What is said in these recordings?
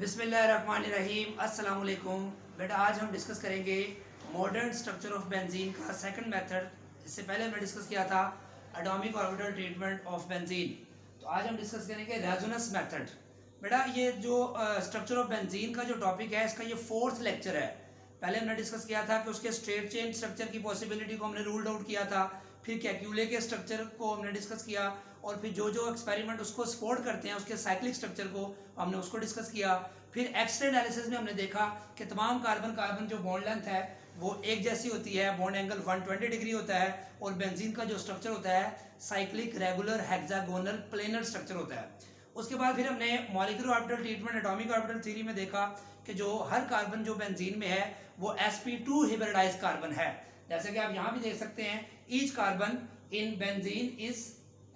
बिस्मिल्लाहिर्रहमानिर्रहीम अस्सलाम वालेकुम। बेटा आज हम डिस्कस करेंगे मॉडर्न स्ट्रक्चर ऑफ बेंजीन का सेकंड मेथड। इससे पहले हमने डिस्कस किया था atomic orbital treatment of benzene. तो आज हम डिस्कस करेंगे रेजोनेंस मेथड। बेटा ये जो स्ट्रक्चर ऑफ बेंजीन का जो टॉपिक है इसका ये फोर्थ लेक्चर है। पहले हमने डिस्कस किया था कि उसके स्ट्रेट चेन स्ट्रक्चर की पॉसिबिलिटी को हमने रूल्ड आउट किया था, फिर कैक्यूले के स्ट्रक्चर को हमने डिस्कस किया और फिर जो जो एक्सपेरिमेंट उसको सपोर्ट करते हैं उसके साइक्लिक स्ट्रक्चर को हमने उसको डिस्कस किया। फिर एक्सरे एनालिसिस में हमने देखा कि तमाम कार्बन कार्बन जो बॉन्ड लेंथ है वो एक जैसी होती है, बॉन्ड एंगल 120 डिग्री होता है और बेंजीन का जो स्ट्रक्चर होता है cyclic regular hexagonal planar structure होता है। उसके बाद फिर हमने molecular orbital treatment atomic orbital theory में देखा कि जो हर कार्बन जो बेंजीन में है वो sp2 हिब्रिडाइज्ड कार्बन है। जैसे कि आप यहाँ भी देख सकते हैं each carbon in benzene is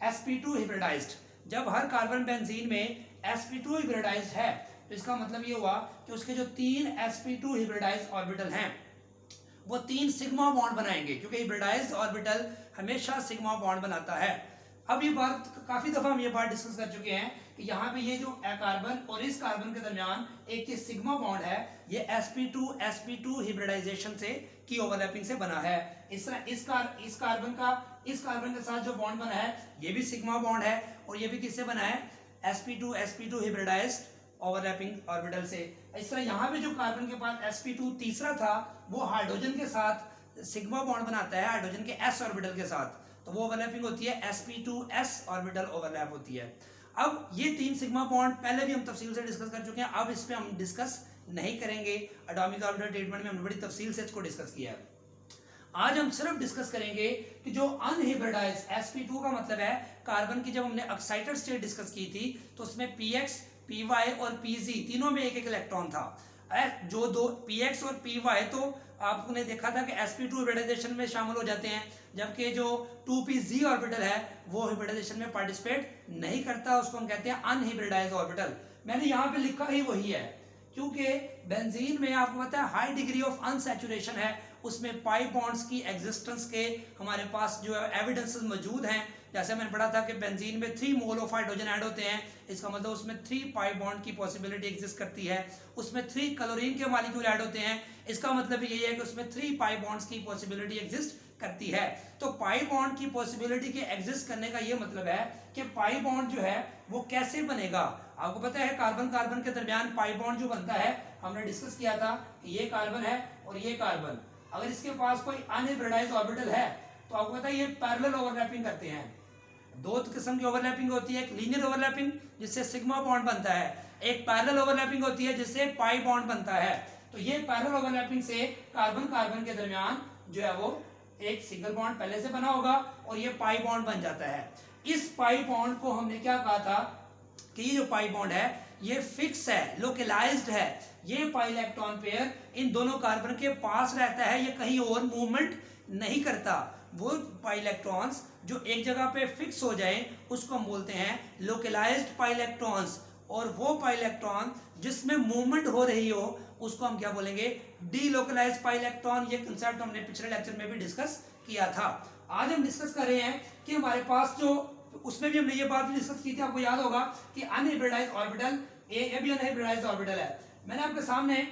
sp2 हिब्रिडाइज्ड। जब हर कार्बन बेंजीन में sp2 हिब्रिडाइज्ड है तो इसका मतलब ये हुआ कि उसके जो तीन sp2 हिब्रिडाइज्ड ऑर्बिटल हैं वो तीन सिग्मा बॉन्ड बनाएंगे, क्योंकि हिब्रिडाइज्ड ऑर्बिटल हमेशा सिग्मा बॉन्ड बनाता है। अब ये बात काफी दफा हम ये बात डिस्कस कर चुके हैं कि यहाँ पे ये जो कार्बन और इस कार्बन के दरमियान एक ये सिग्मा बॉन्ड है, ये sp2 हिब्रिडाइजेशन से की ओवरलैपिंग से बना है। इस तरह इस कार्बन के साथ जो बॉन्ड बना है ये भी सिग्मा बॉन्ड है और ये भी किससे बना है, sp2 हिब्रिडाइज्ड ओवरलैपिंग ऑर्बिटल से। इस तरह यहाँ पे जो कार्बन के पास sp2 तीसरा था वो हाइड्रोजन के साथ सिग्मा बॉन्ड बनाता है, हाइड्रोजन के s ऑर्बिटल के साथ, तो वो ओवरलैपिंग होती है sp2s ऑर्बिटल ओवरलैप होती है। अब ये तीन सिग्मा बॉन्ड पहले भी हम तफसील से डिस्कस कर चुके हैं, अब इस पे हम डिस्कस नहीं करेंगे। एटॉमिक ऑर्बिटल ट्रीटमेंट में हमने बड़ी तफसील से इसको डिस्कस किया है। आज हम सिर्फ डिस्कस करेंगे कि जो अनहिब्रिडाइज्ड sp2 का मतलब है कार्बन की, जब हमने एक्साइटेड स्टेट डिस्कस की थी तो उसमें px py और pz तीनों में एक एक इलेक्ट्रॉन था। जो दो px और py तो आपने देखा था कि sp2 हिब्रिडाइजेशन में शामिल हो जाते हैं, जबकि जो 2pz ऑर्बिटल है वो हिब्रिडाइजेशन में पार्टिसिपेट नहीं करता, उसको हम कहते हैं अनहिब्रिडाइज्ड ऑर्बिटल। मैंने यहाँ पे लिखा ही वही है, क्योंकि बेंजीन में आपको पता है हाई डिग्री ऑफ अनसैचुरेशन है, उसमें पाई बॉन्ड्स की एग्जिस्टेंस के हमारे पास जो है एविडेंसेस मौजूद हैं। जैसे मैंने पढ़ा था कि बेंजीन में 3 मोल ऑफ हाइड्रोजन ऐड होते हैं, इसका मतलब उसमें 3 पाई बॉन्ड की पॉसिबिलिटी एग्जिस्ट करती है। उसमें 3 क्लोरीन के मॉलिक्यूल ऐड होते हैं, इसका मतलब यही है कि उसमें 3 पाई बॉन्ड्स की पॉसिबिलिटी एग्जिस्ट करती है। तो पाई बॉन्ड की पॉसिबिलिटी के एग्जिस्ट करने का ये मतलब है कि पाई बॉन्ड जो है वो कैसे बनेगा। आपको पता है कार्बन कार्बन के दरमियान पाई बॉन्ड जो बनता है हमने डिस्कस किया था कि ये कार्बन है और ये कार्बन, अगर इसके पास कोई अनहिब्रिडाइज्ड ऑर्बिटल है तो आपको पता है ये पैरेलल ओवरलैपिंग करते हैं। दो किस्म की ओवरलैपिंग होती है, एक लीनियर ओवरलैपिंग जिससे सिग्मा बॉन्ड बनता है, एक पैरेलल ओवरलैपिंग होती है जिससे पाई बॉन्ड बनता है। तो ये पैरेलल ओवरलैपिंग से कार्बन कार्बन के दरमियान जो है वो एक सिंगल बॉन्ड पहले से बना होगा और ये पाई बॉन्ड बन जाता है। इस पाई बॉन्ड को हमने क्या कहा था कि ये जो पाई बॉन्ड है ये फिक्स है, लोकलाइज्ड है। ये पाई इलेक्ट्रॉन पेयर इन दोनों कार्बन के पास रहता है, ये कहीं और मूवमेंट नहीं करता। वो पाई इलेक्ट्रॉन्स जो एक जगह पे फिक्स हो जाए उसको हम बोलते हैं लोकलाइज्ड पाई इलेक्ट्रॉन्स, और वो पाई इलेक्ट्रॉन जिसमें मूवमेंट हो रही हो उसको हम क्या बोलेंगे, डीलोकलाइज्ड पाई इलेक्ट्रॉन। ये कंसेप्ट हमने पिछले लेक्चर में भी डिस्कस किया था। आज हम डिस्कस कर रहे हैं कि हमारे पास जो, उसमें भी हमने ये बात भी डिस्कस की थी, आपको याद होगा कि अनहिब्रिडाइज्ड ऑर्बिटल ए भी अनहिब्रिडाइज्ड ऑर्बिटल है। मैंने आपके सामने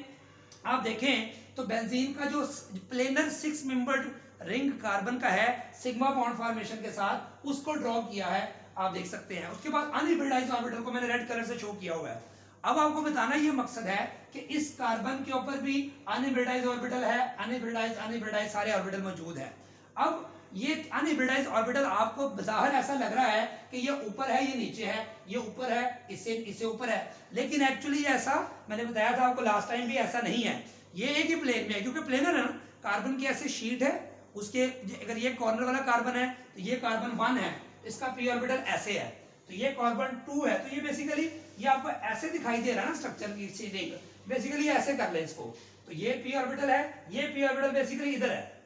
आप देखें तो बेंजीन का जो प्लेनर 6 मेंबर्ड रिंग कार्बन का है सिग्मा बॉन्ड फॉर्मेशन के साथ, उसको ड्रॉ किया है, आप देख सकते हैं। उसके बाद अनहिब्रिडाइज्ड ऑर्बिटल को मैंने रेड कलर से शो किया हुआ है। अब आपको बताना ये मकसद है कि इस कार्बन के ऊपर भी अनहिब्रिडाइज्ड ऑर्बिटल है, अनहिब्रिडाइज्ड सारे ऑर्बिटल मौजूद है। अब ये अनहिब्रिडाइज्ड ऑर्बिटल आपको बाहर ऐसा लग रहा है कि ये ऊपर है, ये नीचे है, ये ऊपर है, इससे ऊपर है, लेकिन एक्चुअली ऐसा मैंने बताया था आपको लास्ट टाइम भी, ऐसा नहीं है। ये एक ही प्लेन में है, क्योंकि प्लेनर है ना, कार्बन की ऐसी शीट है, उसके अगर ये कॉर्नर वाला कार्बन है तो ये कार्बन 1 है, इसका पी ऑर्बिटल ऐसे है, तो ये कार्बन 2 है, तो ये बेसिकली ये आपको ऐसे दिखाई दे रहा है ना स्ट्रक्चर की सीटिंग, बेसिकली ऐसे कर ले इसको, तो ये पी ऑर्बिटल है, ये पी ऑर्बिटल बेसिकली इधर है।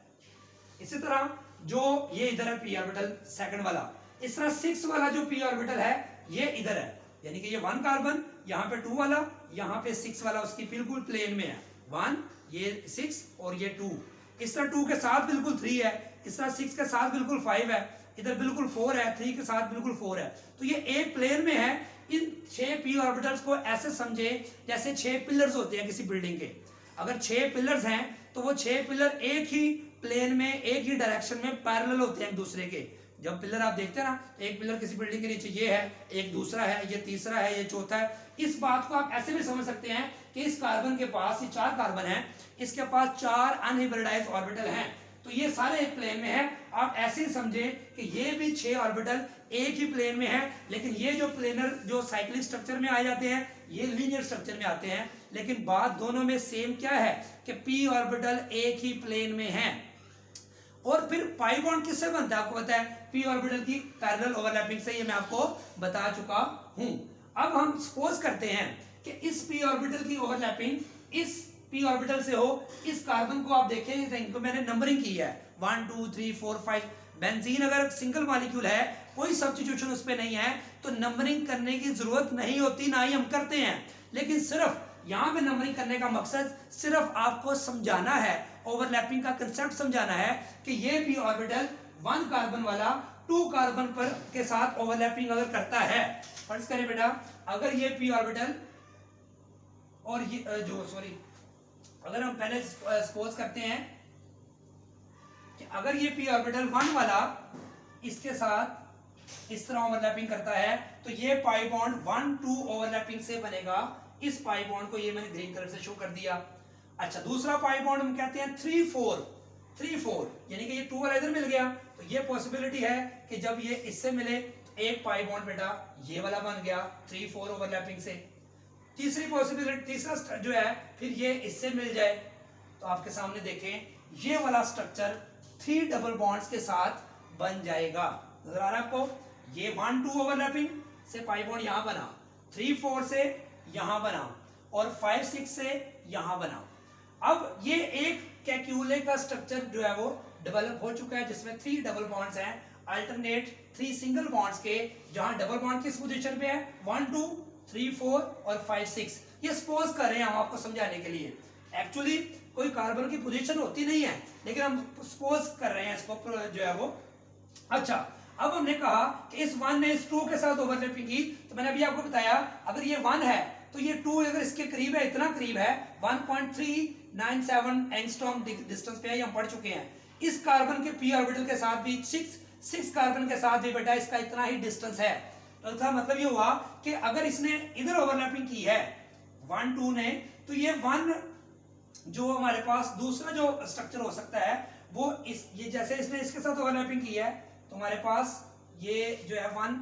इसी तरह जो ये इधर है पी ऑर्बिटल सेकंड वाला, इस तरह 6 वाला जो पी ऑर्बिटल है ये इधर है, यानी कि ये 1 कार्बन, यहाँ पे 2 वाला, यहाँ पे 6 वाला उसकी बिल्कुल प्लेन में है, 1 ये 6 और ये 2, इस तरह 2 के साथ बिल्कुल 3 है, इस तरह 6 के साथ बिल्कुल 5 है, इधर बिल्कुल 4 है, 3 के साथ बिल्कुल 4 है, तो ये एक प्लेन में है, इन 6 p ऑर्बिटल्स को ऐसे समझे जैसे 6 पिलर्स होते हैं किसी बिल्डिंग के। अगर 6 पिलर्स हैं तो वो 6 पिलर एक ही प्लेन में, एक ही डायरेक्शन में पैरेलल होते हैं एक दूसरे के। जब पिलर आप देखते हैं ना, एक पिलर किसी बिल्डिंग के नीचे ये है, एक दूसरा है, ये तीसरा है, ये चौथा है। इस बात को आप ऐसे भी समझ सकते हैं कि इस कार्बन के पास, ये 4 कार्बन है, इसके पास 4 अनहाइब्रिडाइज्ड ऑर्बिटल हैं, तो ये सारे एक प्लेन में है। आप ऐसे ही समझे कि ये भी 6 ऑर्बिटल एक ही प्लेन में है, लेकिन ये जो प्लेनर, जो साइक्लिक स्ट्रक्चर में आ जाते हैं, ये लीनियर स्ट्रक्चर में आते हैं। लेकिन बात दोनों में सेम क्या है कि p ऑर्बिटल एक ही प्लेन में है। और फिर पाई बॉन्ड किससे बनता है, आपको पता है, p ऑर्बिटल की पैरेलल ओवरलैपिंग से, ये मैं आपको बता चुका हूं। अब हम सपोज करते हैं कि इस p ऑर्बिटल की ओवरलैपिंग इस p ऑर्बिटल से हो। इस कार्बन को आप देखें, इनको मैंने नंबरिंग की है 1 2 3 4 5। बेंजीन अगर सिंगल मॉलिक्यूल है, कोई सब्स्टिट्यूशन उस पर नहीं है, तो नंबरिंग करने की जरूरत नहीं होती, ना ही हम करते हैं। लेकिन सिर्फ यहाँ पे नंबरिंग करने का मकसद सिर्फ आपको समझाना है, ओवरलैपिंग का कंसेप्ट समझाना है कि ये p ऑर्बिटल 1 कार्बन वाला 2 कार्बन पर के साथ ओवरलैपिंग अगर करता है, फर्ज करें बेटा, अगर ये p ऑर्बिटल और ये अगर हम पहले सपोज करते हैं कि अगर ये p ऑर्बिटल 1 वाला इसके साथ इस तरह ओवरलैपिंग करता है, तो ये पाई बॉन्ड 1 2 ओवरलैपिंग से बनेगा। इस पाई बॉन्ड को ये मैंने ग्रीन कलर से शो कर दिया। अच्छा, दूसरा पाई बॉन्ड हम कहते हैं 3 4, यानी कि ये 2 वाला इधर मिल गया, तो ये पॉसिबिलिटी है कि जब ये इससे मिले तो एक पाई बॉन्ड बेटा ये वाला बन गया 3 4 ओवरलैपिंग से। तीसरी पॉसिबिलिटी, तीसरा जो है, फिर ये इससे मिल जाए, तो आपके सामने देखें ये वाला स्ट्रक्चर 3 डबल बॉन्ड्स के साथ बन जाएगा। नजर आ रहा है आपको, ये 1 2 ओवरलैपिंग से पाई बॉन्ड यहां बना, 3 4 से यहां बना, और 5 6 से यहां बना। अब ये एक कैक्यूले का स्ट्रक्चर जो है वो डेवलप हो चुका है, जिसमें 3 डबल बॉन्ड्स हैं, अल्टरनेट 3 सिंगल बॉन्ड्स के, जहां डबल बॉन्ड किस पोजीशन पे है, 1 2 3 4 और 5 6। ये सपोज कर रहे हैं हम आपको समझाने के लिए। एक्चुअली कोई कार्बन की पोजीशन होती नहीं है, लेकिन हम सपोज कर रहे हैं इसको जो है वो। अच्छा, अब हमने कहा कि इस 1 ने इस 2 के साथ ओवरलैपिंग की, तो मैंने अभी आपको बताया अगर ये 1 है तो ये 2 अगर इसके करीब है, इतना करीब है, 1.397 एंगस्ट्रॉम डिस्टेंस पे है, ये हम पढ़ चुके हैं। इस कार्बन के p ऑर्बिटल के साथ भी 6 कार्बन के साथ भी बेटा इसका इतना ही डिस्टेंस है। तो इसका मतलब ये हुआ कि अगर इसने इधर ओवरलैपिंग की है 1 2 ने, तो ये 1 जो हमारे पास दूसरा जो स्ट्रक्चर हो सकता है वो ये जैसे इसने इसके साथ ओवरलैपिंग की है, तो हमारे पास ये जो है 1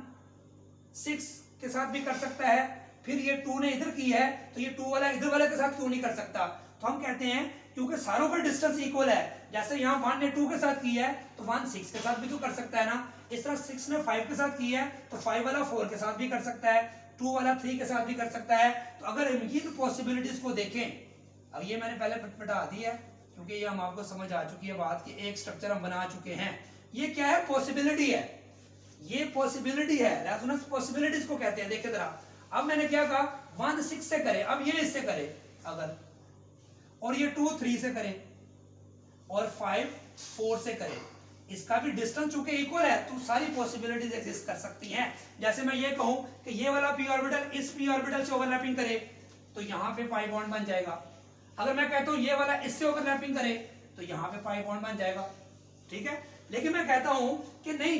6 के साथ भी कर सकता है। फिर ये 2 ने इधर की है, तो ये 2 वाला इधर वाले के साथ क्यों नहीं कर सकता? तो हम कहते हैं क्योंकि सारों का डिस्टेंस इक्वल है। जैसे यहाँ 1 ने 2 के साथ की है, तो 1 6 के साथ भी तो कर सकता है ना। इस तरह 6 ने 5 के साथ की है, तो 5 वाला 4 के साथ भी कर सकता है, 2 वाला 3 के साथ भी कर सकता है। तो अगर इनकी पॉसिबिलिटीज को देखें, अब ये मैंने पहले बता दी है क्योंकि ये हम आपको समझ आ चुकी है बात कि एक स्ट्रक्चर हम बना चुके हैं। ये क्या है? पॉसिबिलिटी है, ये पॉसिबिलिटी है, रेजोनेंस पॉसिबिलिटीज को कहते हैं। देखिए जरा, अब मैंने क्या कहा, 1 6 से करे, अब ये इससे करे अगर, और ये 2 3 से करे, और 5 4 से करे, इसका भी डिस्टेंस चूंकि इक्वल है तो सारी पॉसिबिलिटीज एग्जिस्ट कर सकती हैं। जैसे मैं ये कहूं कि ये वाला p ऑर्बिटल इस p ऑर्बिटल से ओवरलैपिंग करे, तो यहां पे पाई बॉन्ड बन जाएगा। अगर मैं कहता हूं ये वाला इससे ओवरलैपिंग करे, तो यहां पे पाई बॉन्ड बन जाएगा, ठीक है। लेकिन मैं कहता हूं कि नहीं,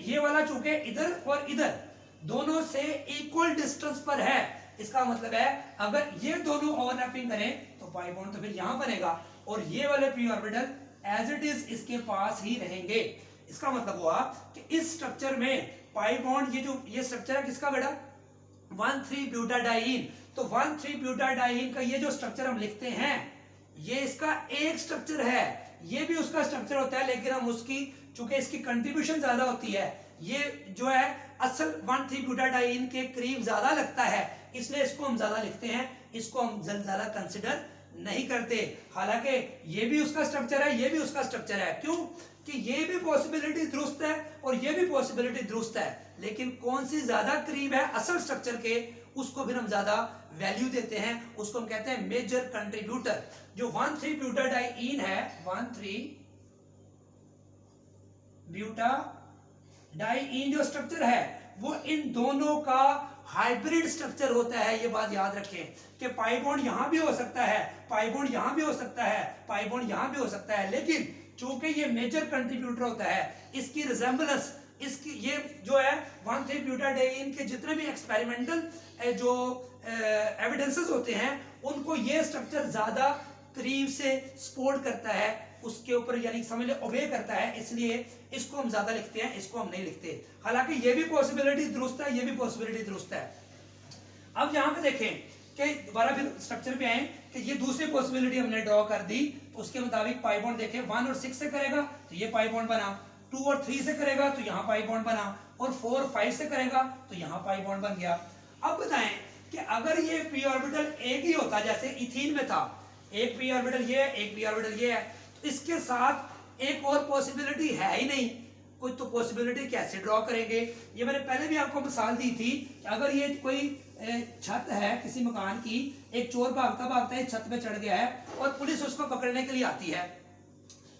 ये वाला चूंकि इधर और इधर दोनों से इक्वल डिस्टेंस पर है, इसका मतलब है अगर ये दोनों ओवरलैपिंग करें तो पाई बॉन्ड तो फिर यहां बनेगा, और ये वाले p orbital as it is इसके पास ही रहेंगे। इसका मतलब हुआ कि इस स्ट्रक्चर में पाई बॉन्ड, ये स्ट्रक्चर है किसका बेटा, 1,3 ब्यूटाडाइन। तो 1,3 ब्यूटाडाइन का ये जो स्ट्रक्चर हम लिखते हैं, ये इसका एक स्ट्रक्चर है, ये भी उसका स्ट्रक्चर होता है, लेकिन हम उसकी चूंकि इसकी कंट्रीब्यूशन ज्यादा होती है, ये जो है असल 1,3 ब्यूटाडाइन के करीब ज्यादा लगता है, इसलिए इसको हम ज्यादा लिखते हैं, इसको हम ज्यादा कंसिडर नहीं करते। हालांकि ये भी उसका स्ट्रक्चर है, ये भी उसका स्ट्रक्चर है। क्यों? कि ये भी पॉसिबिलिटी दुरुस्त है और ये भी पॉसिबिलिटी दुरुस्त है, लेकिन कौन सी ज्यादा करीब है असल स्ट्रक्चर के, उसको फिर हम ज्यादा वैल्यू देते हैं, उसको हम कहते हैं मेजर कंट्रीब्यूटर। जो 1,3 ब्यूटाडाइन है, 1,3 ब्यूटाडाइन जो स्ट्रक्चर है, वो इन दोनों का हाइब्रिड स्ट्रक्चर होता है, ये बात याद रखें कि पाई बॉन्ड यहां भी हो सकता है, पाई बॉन्ड यहां भी हो सकता है, पाई बॉन्ड यहां भी हो सकता है, लेकिन चूंकि ये मेजर कंट्रीब्यूटर होता है, इसकी रिजेंबलेंस, इसकी ये जो है 1,3-ब्यूटाडाइन के जितने भी एक्सपेरिमेंटल जो एविडेंसेस होते हैं उनको ये स्ट्रक्चर ज्यादा करीब से सपोर्ट करता है, उसके ऊपर यानी समझ ले ओबे करता है, इसलिए इसको हम ज्यादा लिखते हैं, इसको हम नहीं लिखते। हालांकि ये भी पॉसिबिलिटी दुरुस्त है, ये भी पॉसिबिलिटी दुरुस्त है। अब यहाँ पे देखें कि दोबारा फिर स्ट्रक्चर पे आए कि ये दूसरी पॉसिबिलिटी हमने ड्रॉ कर दी, तो उसके मुताबिक पाई बॉन्ड देखें 1 और 6 से करेगा तो ये पाई बॉन्ड बना, 2 और 3 से करेगा तो यहाँ पाई बॉन्ड बना, और 4 और 5 से करेगा तो यहाँ पाई बॉन्ड बन गया। अब बताएं कि अगर ये पी ऑर्बिटल एक ही होता, जैसे इथीन में था, एक पी ऑर्बिटल ये है, एक पी ऑर्बिटल ये है, तो इसके साथ एक और पॉसिबिलिटी है ही नहीं, कोई तो पॉसिबिलिटी कैसे ड्रॉ करेंगे? ये मैंने पहले भी आपको मिसाल दी थी कि अगर ये कोई छत है किसी मकान की, एक चोर भागता भागता छत पे चढ़ गया है और पुलिस उसको पकड़ने के लिए आती है,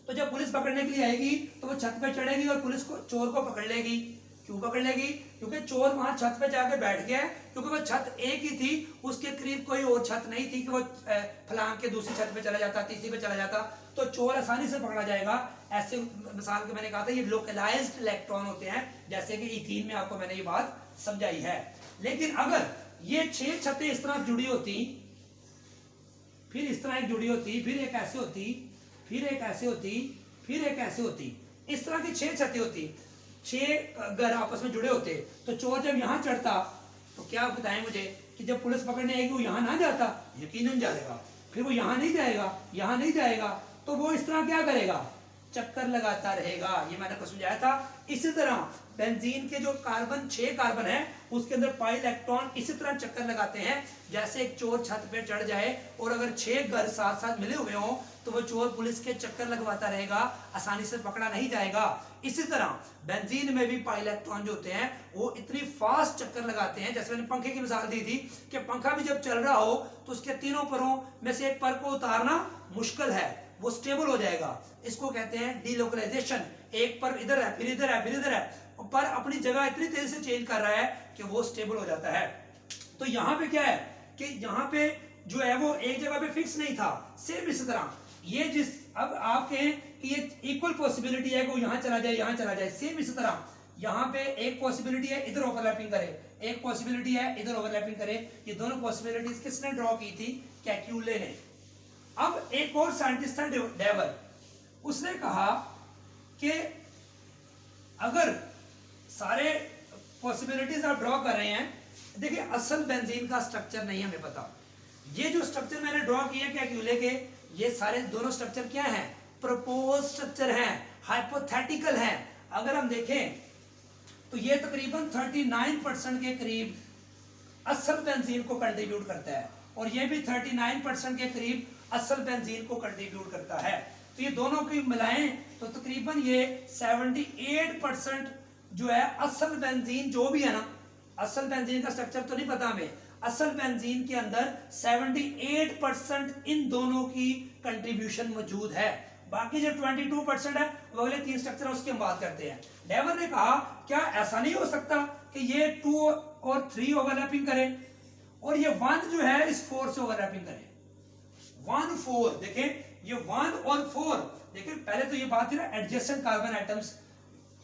तो जब पुलिस पकड़ने के लिए आएगी तो वो छत पे चढ़ेगी और पुलिस को चोर को पकड़ लेगी। क्यों पकड़ लेगी? क्योंकि चोर वहां छत पे जाके बैठ गया है, क्योंकि वो छत एक ही थी, उसके करीब कोई और छत नहीं थी कि वो फलांग के दूसरी छत पे चला जाता, तीसरी पे चला जाता, तो चोर आसानी से पकड़ा जाएगा। ऐसे मिसाल के मैंने कहा था ये लोकलाइज्ड इलेक्ट्रॉन होते हैं, जैसे कि इथीन में आपको मैंने ये बात समझाई है। लेकिन अगर ये 6 छतें इस तरह जुड़ी होती, फिर इस तरह एक जुड़ी होती, फिर एक ऐसे होती, फिर एक ऐसे होती, फिर एक ऐसे होती, इस तरह की 6 छतें होती, 6 घर आपस में जुड़े होते, तो चोर जब यहां चढ़ता तो क्या बताएं मुझे कि जब पुलिस पकड़ने आएगी वो यहां ना जाता? यकीनन जाएगा। फिर वो यहां नहीं जाएगा, यहां नहीं जाएगा, तो वो इस तरह क्या करेगा? चक्कर लगाता रहेगा। ये मैंने आपको समझाया था। इसी तरह बेंजीन के जो कार्बन 6 कार्बन है उसके अंदर पाई इलेक्ट्रॉन इसी तरह चक्कर लगाते हैं, जैसे एक चोर छत पे चढ़ जाए और अगर 6 घर साथ साथ मिले हुए हों तो वो चोर पुलिस के चक्कर लगवाता रहेगा, आसानी से पकड़ा नहीं जाएगा। इसी तरह बेंजीन में भी पाई इलेक्ट्रॉन जो होते हैं वो इतनी फास्ट चक्कर लगाते हैं, जैसे मैंने पंखे की मिसाल दी थी कि पंखा भी जब चल रहा हो तो उसके तीनों परों में से एक पर को उतारना मुश्किल है, वो स्टेबल हो जाएगा। इसको कहते हैं डीलोकलाइजेशन। एक पर इधर है, फिर इधर है, फिर इधर है, पर अपनी जगह इतनी तेजी से चेंज कर रहा है कि वो स्टेबल हो जाता है। तो यहाँ पे क्या है कि यहाँ पे जो है वो एक जगह पे फिक्स नहीं था। सेम इसी तरह ये जिस अब आप कहें कि ये इक्वल पॉसिबिलिटी है कि वो यहाँ चला जाए, यहाँ चला जाए, सेम इसी तरह यहाँ पे एक पॉसिबिलिटी है इधर ओवरलैपिंग करे, एक पॉसिबिलिटी है इधर ओवरलैपिंग करे। ये दोनों पॉसिबिलिटीज किसने ड्रॉ की थी? कैक्यूले ने। अब एक और साइंटिस्ट था डेवर, उसने कहा कि अगर सारे पॉसिबिलिटीज आप ड्रॉ कर रहे हैं, देखिए असल बेंजीन का स्ट्रक्चर नहीं हमें पता। ये जो स्ट्रक्चर मैंने ड्रॉ किया कैक्यूले के, ये सारे दोनों स्ट्रक्चर क्या हैं? प्रपोज स्ट्रक्चर हैं, हाइपोथेटिकल हैं। अगर हम देखें तो ये तकरीबन 39% के करीब असल बेंजीन को कंट्रीब्यूट करता है, और ये भी 39% के करीब असल बेंजीन को कंट्रीब्यूट करता है। तो ये दोनों की मिलाएं तो तकरीबन ये 78% जो है असल बेंजीन जो भी है ना, असल बेंजीन का स्ट्रक्चर तो नहीं पता हमें, असल बेंजीन के अंदर 78% इन दोनों की कंट्रीब्यूशन मौजूद है। बाकी जो 22% है वो अगले 3 स्ट्रक्चर उसकी हम बात करते हैं। डेवर ने कहा क्या ऐसा नहीं हो सकता कि ये 2 और 3 ओवरलैपिंग करें और ये 1 जो है इस 4 से ओवरलैपिंग करें? 1 4 देखें, ये 1 और 4 देखिए, पहले तो ये बात थी ना एडजेसेंट कार्बन एटम्स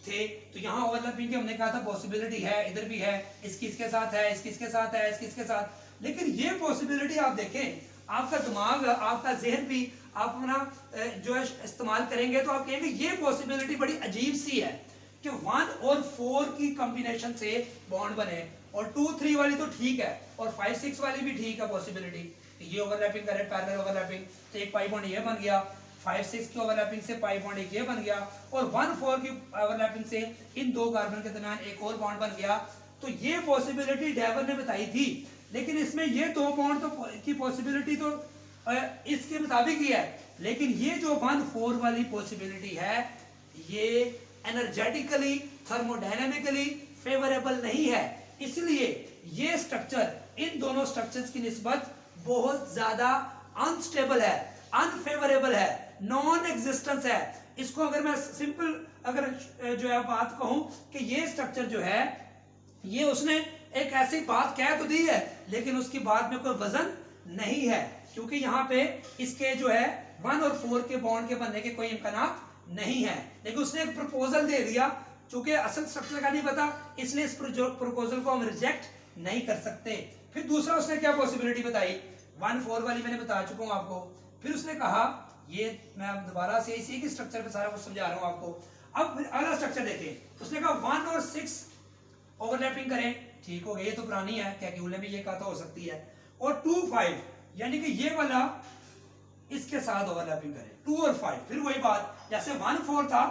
थे, तो यहाँ ओवरलैपिंग की हमने कहा था पॉसिबिलिटी है, इधर भी है, इसकी इसके साथ है, इसकी इसके साथ है, इसकी इसके साथ। लेकिन ये पॉसिबिलिटी आप देखें, आपका दिमाग, आपका जहन भी आप अपना जो है इस्तेमाल करेंगे तो आप कहेंगे ये पॉसिबिलिटी बड़ी अजीब सी है कि 1 और 4 की कॉम्बिनेशन से बॉन्ड बने, और 2 3 वाली तो ठीक है और 5 6 वाली भी ठीक है पॉसिबिलिटी, ये ओवरलैपिंग करे, पैरेलल ओवरलैपिंग, तो एक पाई बॉन्ड ये बन गया, 5 6 की ओवरलैपिंग से पाई बॉन्ड एक ये बन गया, और 1 4 की ओवरलैपिंग से इन 2 कार्बन के दरमियान एक और बॉन्ड बन गया। तो ये पॉसिबिलिटी डेवर ने बताई थी, लेकिन इसमें ये 2 बॉन्ड तो की पॉसिबिलिटी तो इसके मुताबिक ही है, लेकिन ये जो 1 4 वाली पॉसिबिलिटी है ये एनर्जेटिकली, थर्मोडायनेमिकली फेवरेबल नहीं है। इसलिए ये स्ट्रक्चर इन दोनों स्ट्रक्चर्स की निस्बत बहुत ज्यादा अनस्टेबल है, अनफेवरेबल है, नॉन एग्जिस्टेंस है। इसको अगर मैं सिंपल अगर जो है बात कहूं कि ये स्ट्रक्चर जो है ये उसने एक ऐसी बात कह तो दी है लेकिन उसकी बात में कोई वजन नहीं है, क्योंकि यहाँ पे इसके जो है 1 और 4 के बॉन्ड के बनने के कोई इम्कान नहीं है। लेकिन उसने एक प्रपोजल दे दिया, चूंकि असल स्ट्रक्चर का नहीं पता इसलिए इस प्रपोजल को हम रिजेक्ट नहीं कर सकते। फिर दूसरा उसने क्या पॉसिबिलिटी बताई, 1-4 वाली मैंने बता चुका हूं आपको। फिर उसने कहा, ये मैं दोबारा से इसी के स्ट्रक्चर पे सारा कुछ समझा रहा हूं आपको। अब अगला स्ट्रक्चर देखें, उसने कहा 1 और 6 ओवरलैपिंग करें, ठीक हो गया, ये तो पुरानी है, कैलकुलस में ये कहा तो हो सकती है। और 2-5 यानी कि ये वाला इसके साथ ओवरलैपिंग करें, 2 और 5। फिर वही बात, जैसे 1-4 था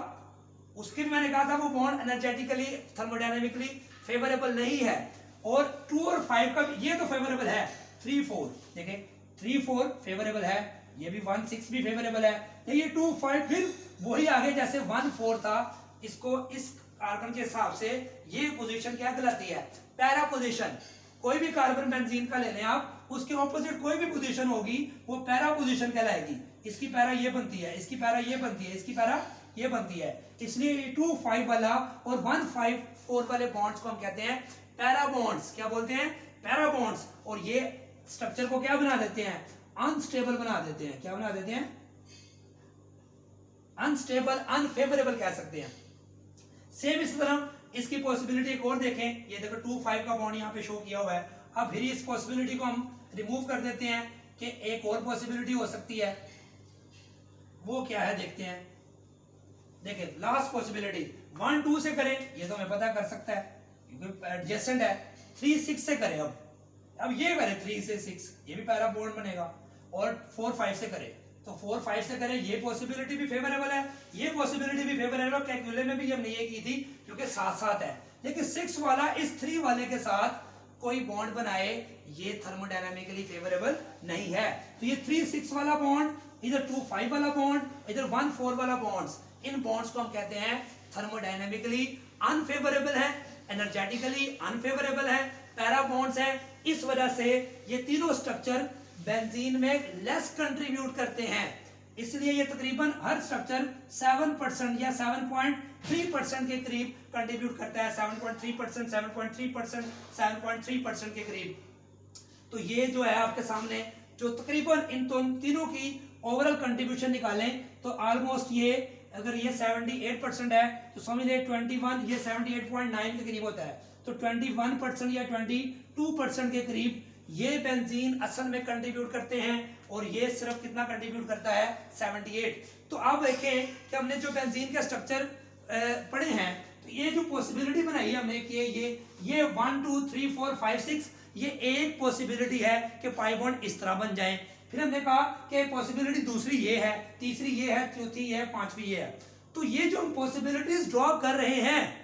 उसके भी मैंने कहा था वो बॉन्ड एनर्जेटिकली थर्मोडायनेमिकली फेवरेबल नहीं है, और 2 और 5 का ये तो फेवरेबल है। 3-4 देखें, 3-4 फेवरेबल है, ये भी 1-6 भी फेवरेबल है। ये 2-5 फिर वही आगे जैसे 1-4 था, इसको इस कार्बन के हिसाब से ये पोजीशन क्या कहलाती है, पैरा पोजीशन। कोई भी कार्बन बेंजीन का ले लें आप, उसके ऑपोजिट कोई भी पोजीशन होगी वो पैरा पोजीशन कहलाएगी। इसकी पैरा ये बनती है, इसकी पैरा ये बनती है, इसकी पैरा ये बनती है। इसलिए 2-5 वाला और 1-5-4 वाले बॉन्ड्स को हम कहते हैं पैरा बॉन्ड्स। क्या बोलते हैं, पैरा बॉन्ड्स। और ये स्ट्रक्चर को क्या बना देते हैं, अनस्टेबल बना देते हैं। क्या बना देते हैं, अनस्टेबल, अनफेवरेबल कह सकते हैं। सेम इस तरह इसकी पॉसिबिलिटी एक और देखें, ये देखो 2-5 का बॉन्ड यहाँ पे शो किया हुआ है। अब फिर इस पॉसिबिलिटी को हम रिमूव कर देते हैं कि एक और पॉसिबिलिटी हो सकती है, वो क्या है देखते हैं। देखिए लास्ट पॉसिबिलिटी 1-2 से करें, ये तो हमें पता कर सकता है क्योंकि एडजेसेंट है। 3-6 से करें, अब ये करें 3 से 6, ये भी पैरा बॉन्ड बनेगा। और 4-5 से करें, तो 4-5 से करें, ये पॉसिबिलिटी भी फेवरेबल है, ये पॉसिबिलिटी भी फेवरेबल है। कैलकुलस में भी हमने ये की थी क्योंकि साथ साथ है। लेकिन 6 वाला इस 3 वाले के साथ कोई बॉन्ड बनाए, ये थर्मोडायनामिकली फेवरेबल नहीं है। तो ये 3-6 वाला बॉन्ड, इधर 2-5 वाला बॉन्ड, इधर 1-4 वाला बॉन्ड्स, इन बॉन्ड्स को हम कहते हैं थर्मोडायनामिकली अनफेवरेबल है, एनर्जेटिकली अनफेवरेबल है, पैरा बॉन्ड्स है। इस वजह से ये तीनों स्ट्रक्चर बेंजीन में लेस कंट्रीब्यूट करते हैं। इसलिए ये तकरीबन हर स्ट्रक्चर 7% या 7.3% के करीब कंट्रीब्यूट करता है। 7.3%, 7.3%, 7.3% के करीब। तो ये जो है आपके सामने जो तकरीबन इन तीनों की ओवरऑल कंट्रीब्यूशन निकालें तो ऑलमोस्ट ये, अगर ये 78% है तो समझ ले 21, ये 78.9 के करीब होता है। तो 21% या 22% के करीब ये बेंजीन असल में कंट्रीब्यूट करते हैं, और ये सिर्फ कितना कंट्रीब्यूट करता है, 78। तो अब देखें कि हमने जो बेंजीन के स्ट्रक्चर पढ़े हैं, तो ये जो पॉसिबिलिटी बनाई हमने कि ये 1 2 3 4 5 6, ये एक पॉसिबिलिटी है कि पाई बॉन्ड इस तरह बन जाएं। फिर हमने कहा कि पॉसिबिलिटी दूसरी ये है, तीसरी ये है, चौथी ये है, पांचवी ये है। तो ये जो हम पॉसिबिलिटीज ड्रॉ कर रहे हैं,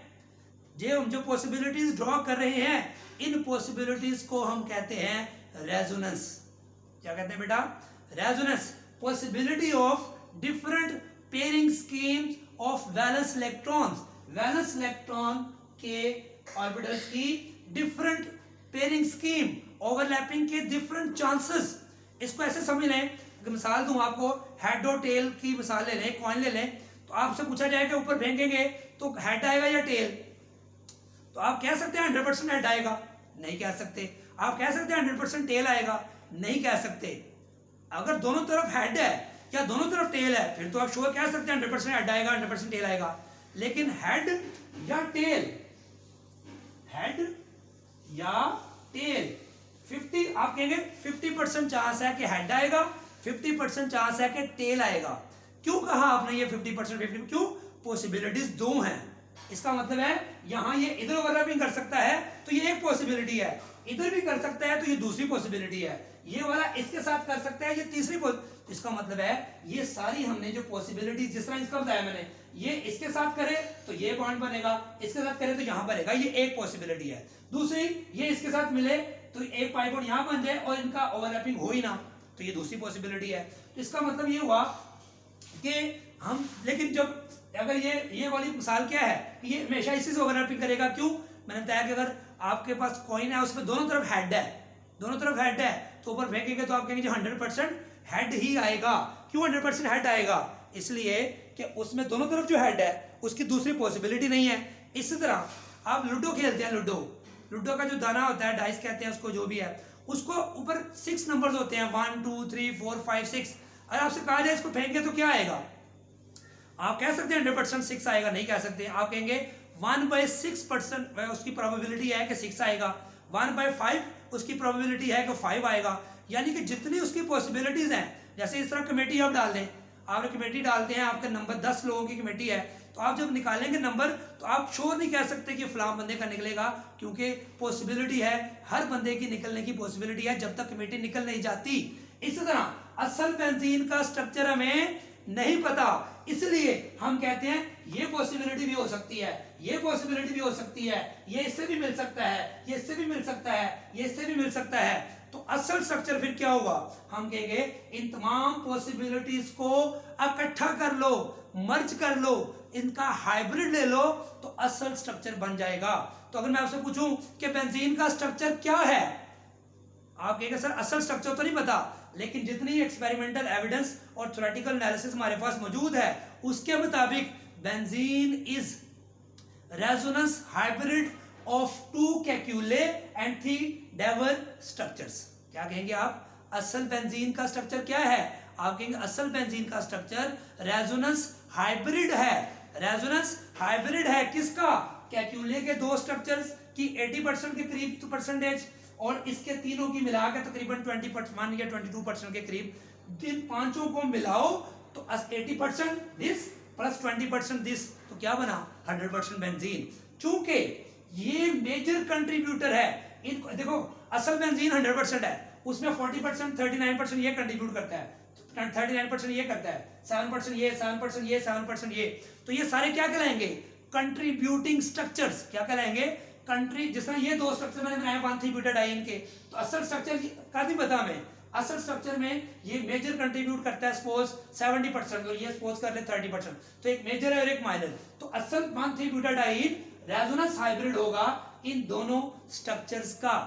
जो पॉसिबिलिटीज ड्रॉ कर रहे हैं, इन पॉसिबिलिटीज को हम कहते हैं रेजोनेंस। क्या कहते हैं बेटा, resonance. Possibility of different pairing schemes of valence electrons, valence electron के ऑर्बिटल्स की डिफरेंट पेयरिंग स्कीम, ओवरलैपिंग के डिफरेंट चांसेस। इसको ऐसे समझ लें, मिसाल दूं आपको, हेड और टेल की मिसाल ले लें, कॉइन ले लें, तो आपसे पूछा जाए कि ऊपर फेंकेंगे तो हेड आएगा या टेल, तो आप कह सकते हैं 100% हेड आएगा, नहीं कह सकते। आप कह सकते हैं 100% टेल आएगा, नहीं कह सकते। अगर दोनों तरफ हेड है या दोनों तरफ टेल है, फिर तो आप श्योर कह सकते हैं 100% हेड आएगा, 100% टेल आएगा। लेकिन हेड या टेल, हेड या टेल, 50 आप कहेंगे 50% चांस है कि हेड आएगा, 50% चांस है कि टेल आएगा। क्यों कहा आपने ये 50% 50? क्यों? पॉसिबिलिटीज दो हैं। इसका मतलब है यहां ये इधर ओवरलैपिंग कर सकता है तो ये एक पॉसिबिलिटी है, इधर भी कर सकता है तो ये दूसरी पॉसिबिलिटी है, ये वाला इसके साथ कर सकता है, ये तीसरी पॉसिबिलिटी। इसका मतलब है ये सारी हमने जो पॉसिबिलिटी, जिस तरह इसका बताया मैंने, ये इसके साथ करे तो ये बॉन्ड बनेगा, इसके साथ करे तो यहां बनेगा, ये एक पॉसिबिलिटी है। दूसरी, ये इसके साथ मिले तो एक पाई बॉन्ड यहां बन जाए और इनका ओवरलैपिंग हो ही ना, तो ये दूसरी पॉसिबिलिटी है। तो इसका मतलब ये हुआ कि हम, लेकिन जब अगर ये वाली मिसाल क्या है कि ये हमेशा इसी से ओवरलैपिंग करेगा। क्यों? मैंने बताया कि अगर आपके पास कॉइन है उसमें दोनों तरफ हेड है, दोनों तरफ हेड है, तो ऊपर फेंकेंगे तो आप कहेंगे 100% हेड ही आएगा। क्यों 100% हेड आएगा? इसलिए कि उसमें दोनों तरफ जो हेड है उसकी दूसरी पॉसिबिलिटी नहीं है। इसी तरह आप लूडो खेलते हैं, लूडो, लूडो का जो दाना होता है, डाइस कहते हैं उसको, जो भी है, उसको ऊपर 6 नंबर्स होते हैं, 1 2 3 4 5 6। अगर आपसे कहा जाए इसको फेंके तो क्या आएगा? आप कह सकते हैं 100% 6 आएगा? नहीं कह सकते। आप कहेंगे 1/6% उसकी प्रोबेबिलिटी है कि 6 आएगा, 1/5 उसकी प्रोबेबिलिटी है कि 5 आएगा। यानी कि जितनी उसकी पॉसिबिलिटीज हैं, जैसे इस तरह कमेटी आप डाल दें, आपने कमेटी डालते हैं, आपका नंबर 10 लोगों की कमेटी है, तो आप जब निकालेंगे नंबर तो आप श्योर नहीं कह सकते कि फलां बंदे का निकलेगा, क्योंकि पॉसिबिलिटी है, हर बंदे की निकलने की पॉसिबिलिटी है जब तक कमेटी निकल नहीं जाती। इसी तरह असल बेंजीन का स्ट्रक्चर हमें नहीं पता, इसलिए हम कहते हैं ये पॉसिबिलिटी भी हो सकती है, ये पॉसिबिलिटी भी हो सकती है, ये इससे भी मिल सकता है, ये इससे भी मिल सकता है, ये इससे भी मिल सकता है। तो असल स्ट्रक्चर फिर क्या होगा? हम कहेंगे इन तमाम पॉसिबिलिटीज को इकट्ठा कर लो, मर्ज कर लो, इनका हाइब्रिड ले लो, तो असल स्ट्रक्चर बन जाएगा। तो अगर मैं आपसे पूछूं कि बेंजीन का स्ट्रक्चर क्या है, आप कहेंगे सर असल स्ट्रक्चर तो नहीं पता, लेकिन जितनी एक्सपेरिमेंटल एविडेंस और थ्योरेटिकल एनालिसिस हमारे पास मौजूद है, उसके मुताबिक benzene is resonance hybrid of 2 Kekule and 3 Dewar structures. क्या कहेंगे आप? असल बेंजीन का स्ट्रक्चर क्या है? आप कहेंगे असल बेंजीन का स्ट्रक्चर रेजोनेंस हाइब्रिड है। रेजोनेंस हाइब्रिड है किसका? कैक्यूले के 2 स्ट्रक्चर्स की 80% के करीब परसेंटेज, और इसके तीनों की मिला के तकरीबन 20% या 22% के करीब। इन पांचों को मिलाओ तो 80% दिस प्लस 20% दिस, तो क्या बना? 100% बेंजीन। चूंकि ये मेजर कंट्रीब्यूटर है, इनको देखो, असल बेंजीन 100% है, उसमें 40% 39% ये कंट्रीब्यूट करता है, 39% ये करता है, 7% ये, 7% ये, 7% ये, तो ये सारे क्या कहलाएंगे? Contributing structures. क्या कहलाएंगे? कंट्री। जिस तरह ये 2 स्ट्रक्चर मैंने बनाए 1,3 ब्यूटाडाइन के, तो असल स्ट्रक्चर का नहीं पता हमें, असल स्ट्रक्चर में ये मेजर कंट्रीब्यूट करता है सपोज 70%, और ये सपोज कर ले 30%, तो एक मेजर है और एक माइनर। तो असल 1,3 ब्यूटाडाइन रेजोनेंस हाइब्रिड होगा इन दोनों स्ट्रक्चर्स का।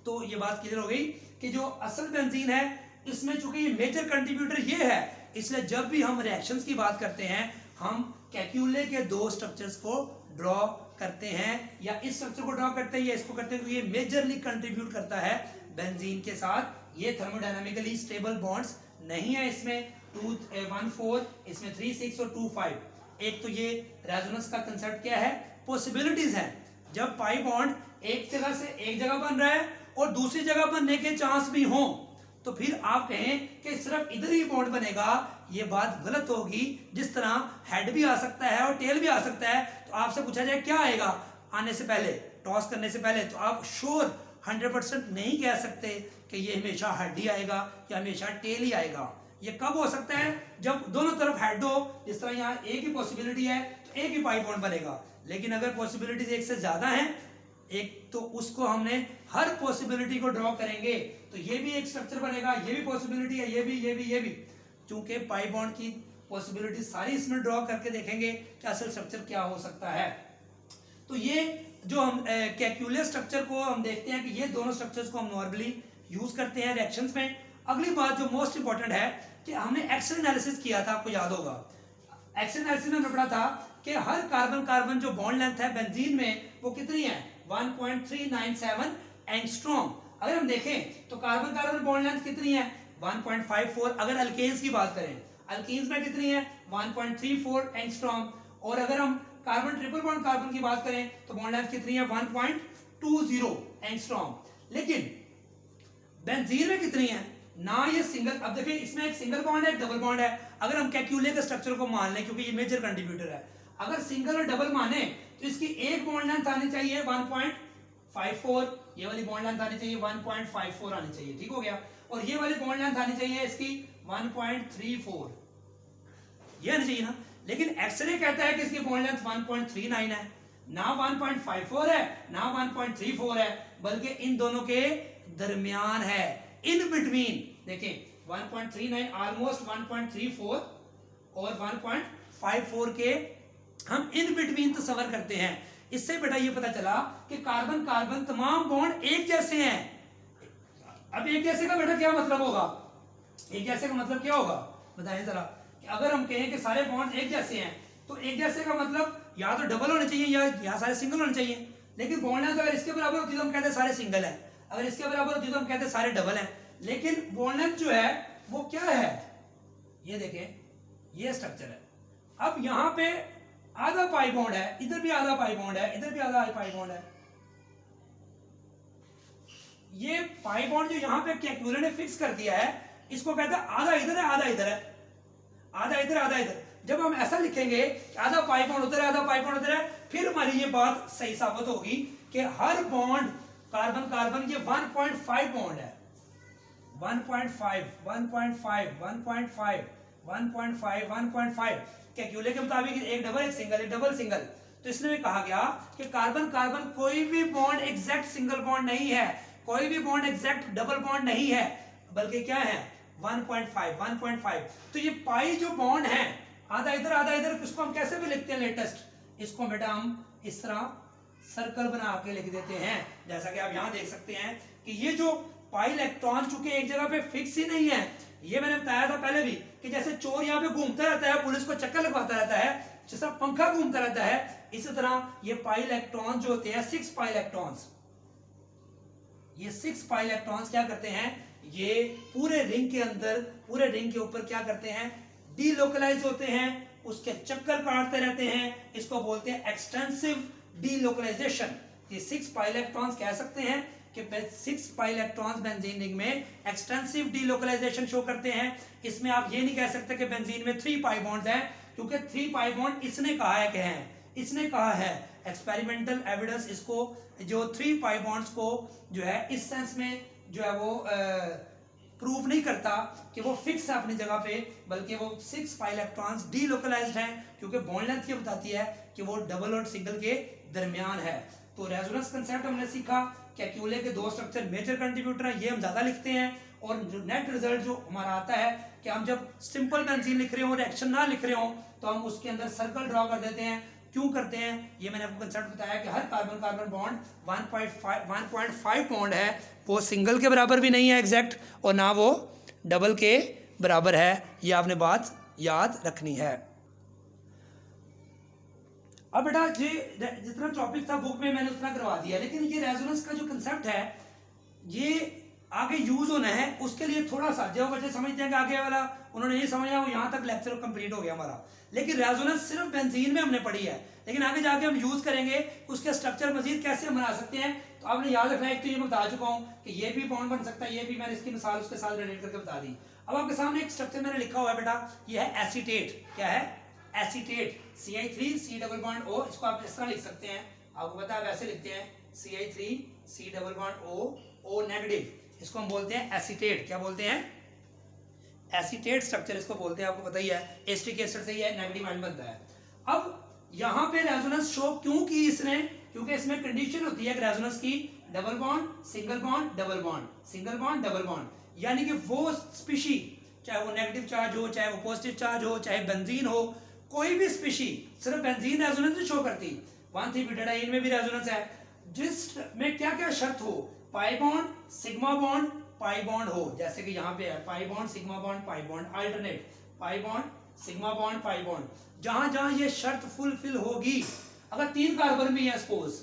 तो ये बात क्लियर हो गई कि जो असल बेंजीन है, इसमें चूंकि ये मेजर कंट्रीब्यूटर ये है, इसलिए जब भी हम रिएक्शंस की बात करते हैं, हम कैक्यूले के 2 स्ट्रक्चर्स को ड्रॉ करते हैं, या इस स्ट्रक्चर को ड्रॉ करते हैं या इसको करते हैं, क्योंकि ये मेजरली कंट्रीब्यूट करता है बेंजीन के साथ। ये थर्मोडायनामिकली स्टेबल बॉन्ड्स नहीं है, इसमें 2 1 4, इसमें 3 6 और 2 5। एक तो ये रेजोनेंस का कंसेप्ट क्या है? पॉसिबिलिटीज है। जब पाई बॉन्ड एक जगह से एक जगह बन रहा है और दूसरी जगह बनने के चांस भी हों, तो फिर आप कहें कि सिर्फ इधर ही बॉन्ड बनेगा, ये बात गलत होगी। जिस तरह हेड भी आ सकता है और टेल भी आ सकता है, तो आपसे पूछा जाए क्या आएगा आने से पहले, टॉस करने से पहले, तो आप श्योर 100% नहीं कह सकते कि ये हमेशा हेड ही आएगा या हमेशा टेल ही आएगा। ये कब हो सकता है? जब दोनों तरफ हेड हो, जिस तरह यहाँ एक ही पॉसिबिलिटी है तो एक ही पाई बॉन्ड बनेगा, लेकिन अगर पॉसिबिलिटीज एक से ज्यादा है एक, तो उसको हमने हर पॉसिबिलिटी को ड्रॉ करेंगे, तो ये भी एक स्ट्रक्चर बनेगा, ये भी पॉसिबिलिटी है, ये भी, ये भी, ये भी। चूंकि पाई बॉन्ड की पॉसिबिलिटी सारी इसमें ड्रॉ करके देखेंगे कि असल स्ट्रक्चर क्या हो सकता है। तो ये जो हम कैक्यूलर स्ट्रक्चर को हम देखते हैं कि ये दोनों स्ट्रक्चर्स को हम नॉर्मली यूज करते हैं रिएक्शंस में। अगली बात जो मोस्ट इंपॉर्टेंट है कि हमने एक्सेल एनालिसिस किया था, आपको याद होगा। एक्सेल एनालिसिस में हमने पढ़ा था कि हर कार्बन कार्बन जो बॉन्ड लेंथ है बेंजीन में वो कितनी है? 1.397 एंगस्ट्रॉम। अगर हम देखें तो कार्बन कार्बन बॉन्ड लेंथ कितनी है? 1.54। अगर अल्केन्स की बात करें, अल्कीन्स में कितनी है? 1.34 एंगस्ट्रॉम। और अगर हम कार्बन ट्रिपल बॉन्ड कार्बन की बात करें तो बॉन्ड लेंथ कितनी है? 1.20 एंगस्ट्रॉम। लेकिन बेंजीन में कितनी है? ना ये सिंगल, अब देखिए इसमें एक सिंगल बॉन्ड है, एक डबल बॉन्ड है। अगर हम कैक्यूले के स्ट्रक्चर को मान लें, क्योंकि ये मेजर कंट्रीब्यूटर है, अगर सिंगल और डबल माने तो इसकी एक बॉन्ड लेंथ आनी चाहिए 1.54, ये वाली बॉन्ड लेंथ आनी चाहिए 1.54 आनी चाहिए, ठीक हो गया। और ये वाली बॉन्ड लेंथ आनी चाहिए इसकी 1.34, ये आनी चाहिए ना। लेकिन एक्सरे कहता है कि इसकी बॉन्ड लेंथ 1.39 है, ना 1.54 है ना 1.34 है, बल्कि इन दोनों के दरमियान है, इन बिटवीन। देखें 1.39 ऑलमोस्ट 1.34 और 1.54 के हम इन बिटवीन तस्वर करते हैं। इससे बेटा ये पता चला कि कार्बन कार्बन तमाम बॉन्ड एक जैसे हैं। अब एक जैसे का बेटा क्या मतलब होगा? एक जैसे का मतलब क्या होगा बताएं जरा। कि अगर हम कहें कि सारे बॉन्ड एक जैसे हैं, तो एक जैसे का मतलब या तो डबल होने चाहिए या सारे सिंगल होने चाहिए। लेकिन बॉन्ड लेंथ अगर इसके बराबर होती है तो हम कहते हैं सारे सिंगल है, अगर इसके बराबर होती है तो हम कहते हैं सारे डबल है। लेकिन बॉन्ड लेंथ जो है वो क्या है, ये देखें, ये स्ट्रक्चर है। अब यहां पे आधा पाई बॉन्ड है, इधर भी आधा पाई बॉन्ड है, इधर भी आधा पाई बॉन्ड है। ये पाई बॉन्ड जो यहां पे कैलकुलेटर ने फिक्स कर दिया है, इसको कहते हैं आधा इधर है आधा इधर है, आधा इधर आधा इधर। जब हम ऐसा लिखेंगे आधा पाई बॉन्ड उधर है आधा पाई बॉन्ड उधर है, फिर हमारी ये बात सही साबित होगी कि हर बॉन्ड कार्बन कार्बन ये 1.5 बॉन्ड है, 1.5 1.5 1.5 1.5 1.5 कैलकुलेटर के मुताबिक एक डबल एक सिंगल, एक डबल सिंगल। तो इसमें भी कहा गया कि कार्बन कार्बन कोई भी बॉन्ड एग्जैक्ट सिंगल बॉन्ड नहीं है, कोई भी बॉन्ड एग्जैक्ट डबल बॉन्ड नहीं है, बल्कि क्या है 1.5 1.5। तो ये पाई जो बॉन्ड है आधा इधर, इसको हम कैसे भी लिखते हैं लेटेस्ट, इसको बेटा हम इस तरह सर्कल बना के लिख देते हैं। जैसा कि आप यहां देख सकते हैं कि ये जो पाई इलेक्ट्रॉन चूंकि एक जगह पे फिक्स ही नहीं है, ये मैंने बताया था पहले भी कि जैसे चोर यहाँ पे घूमता रहता है, पुलिस को चक्कर लगवाता रहता है, जैसा पंखा घूमता रहता है, इसी तरह ये पाई इलेक्ट्रॉन जो होते हैं 6 पाई इलेक्ट्रॉन्स, ये 6 पाई इलेक्ट्रॉन्स क्या करते हैं, ये पूरे रिंग के अंदर, पूरे रिंग के ऊपर क्या करते हैं, डीलोकलाइज होते हैं, उसके चक्कर काटते रहते हैं, इसको बोलते हैं एक्सटेंसिव डीलोकलाइजेशन। ये 6 पाई इलेक्ट्रॉन्स कह सकते हैं कि 6 पाई इलेक्ट्रॉन्स बेंजीन रिंग में एक्सटेंसिव डीलोकलाइजेशन शो करते हैं। इसमें आप ये नहीं कह सकते कि बेंजीन में 3 पाई बॉन्ड्स हैं, क्योंकि 3 पाई बॉन्ड इसने कहा है कि हैं, इसने कहा है, एक्सपेरिमेंटल एविडेंस इसको जो 3 पाई बॉन्ड्स को जो है इस सेंस में जो है वो प्रूव नहीं करता कि वो फिक्स है अपनी जगह पे, बल्कि वो 6 पाई इलेक्ट्रॉन्स डीलोकलाइज्ड हैं, क्योंकि बॉन्ड लेंथ ये बताती है कि वो डबल और सिंगल के दरमियान है। तो रेजोनेंस कंसेप्ट हमने सीखा, कैल्कुले के 2 स्ट्रक्चर मेजर कंट्रीब्यूटर हैं, ये हम ज्यादा लिखते हैं, और जो नेट रिजल्ट जो हमारा आता है कि हम जब सिंपल बेंजीन लिख रहे हो, रिएक्शन ना लिख रहे हो, तो हम उसके अंदर सर्कल ड्रॉ कर देते हैं। क्यों करते हैं, ये मैंने आपको कंसेप्ट बताया कि हर कार्बन कार्बन बॉन्ड 1.5 बॉन्ड है, वो सिंगल के बराबर भी नहीं है एग्जैक्ट, और ना वो डबल के बराबर है। ये आपने बात याद रखनी है। अब बेटा ये जितना टॉपिक था बुक में मैंने उतना करवा दिया, लेकिन ये रेजोनेंस का जो कंसेप्ट है ये आगे यूज होना है, उसके लिए थोड़ा सा जो बच्चे समझते हैं कि आगे वाला उन्होंने ये समझा, वो यहाँ तक लेक्चर कंप्लीट हो गया हमारा। लेकिन रेजोनेंस सिर्फ बेंजीन में हमने पढ़ी है, लेकिन आगे जाके हम यूज करेंगे उसके स्ट्रक्चर मजीद कैसे हम बना सकते हैं। तो आपने याद रखना है, एक तो ये मैं बता चुका हूँ कि ये भी बॉन्ड बन सकता है, ये भी मैंने इसकी मिसाल उसके साथ रिलेट करके बता दी। अब आपके सामने एक स्ट्रक्चर मैंने लिखा हुआ है बेटा, ये है एसीटेट। क्या है, acetate, CH3 C double bond O। इसको आप इस तरह लिख सकते हैं, आपको पता है वैसे लिखते हैं, CH3 C double bond O negative, इसको हम बोलते हैं एसीटेट। क्या बोलते हैं, एसीटेट स्ट्रक्चर इसको बोलते हैं, आपको पता ही है, एसिटिक एसिड से ही नेगेटिव आयन बनता है। अब यहाँ पे रेजोनेंस शो क्यों की इसने, क्योंकि इसमें कंडीशन होती है रेजोनेंस की, double bond single bond double bond, single bond double bond, यानी कि वो स्पीशी, चाहे वो नेगेटिव चार्ज हो, चाहे वो पॉजिटिव चार्ज हो, चाहे बेंजीन हो, कोई भी स्पीशी, सिर्फ बेंजीन रेजोनेंस नहीं शो करती, 1,3-ब्यूटाडाइन में भी रेजोनेंस है, जिसमें क्या क्या शर्त हो, pi bond sigma bond pi bond हो, जैसे कि यहाँ पे है pi bond sigma bond pi bond, alternate pi bond sigma bond pi bond, जहां जहां ये शर्त फुलफिल होगी, अगर 3 कार्बन भी है सपोज,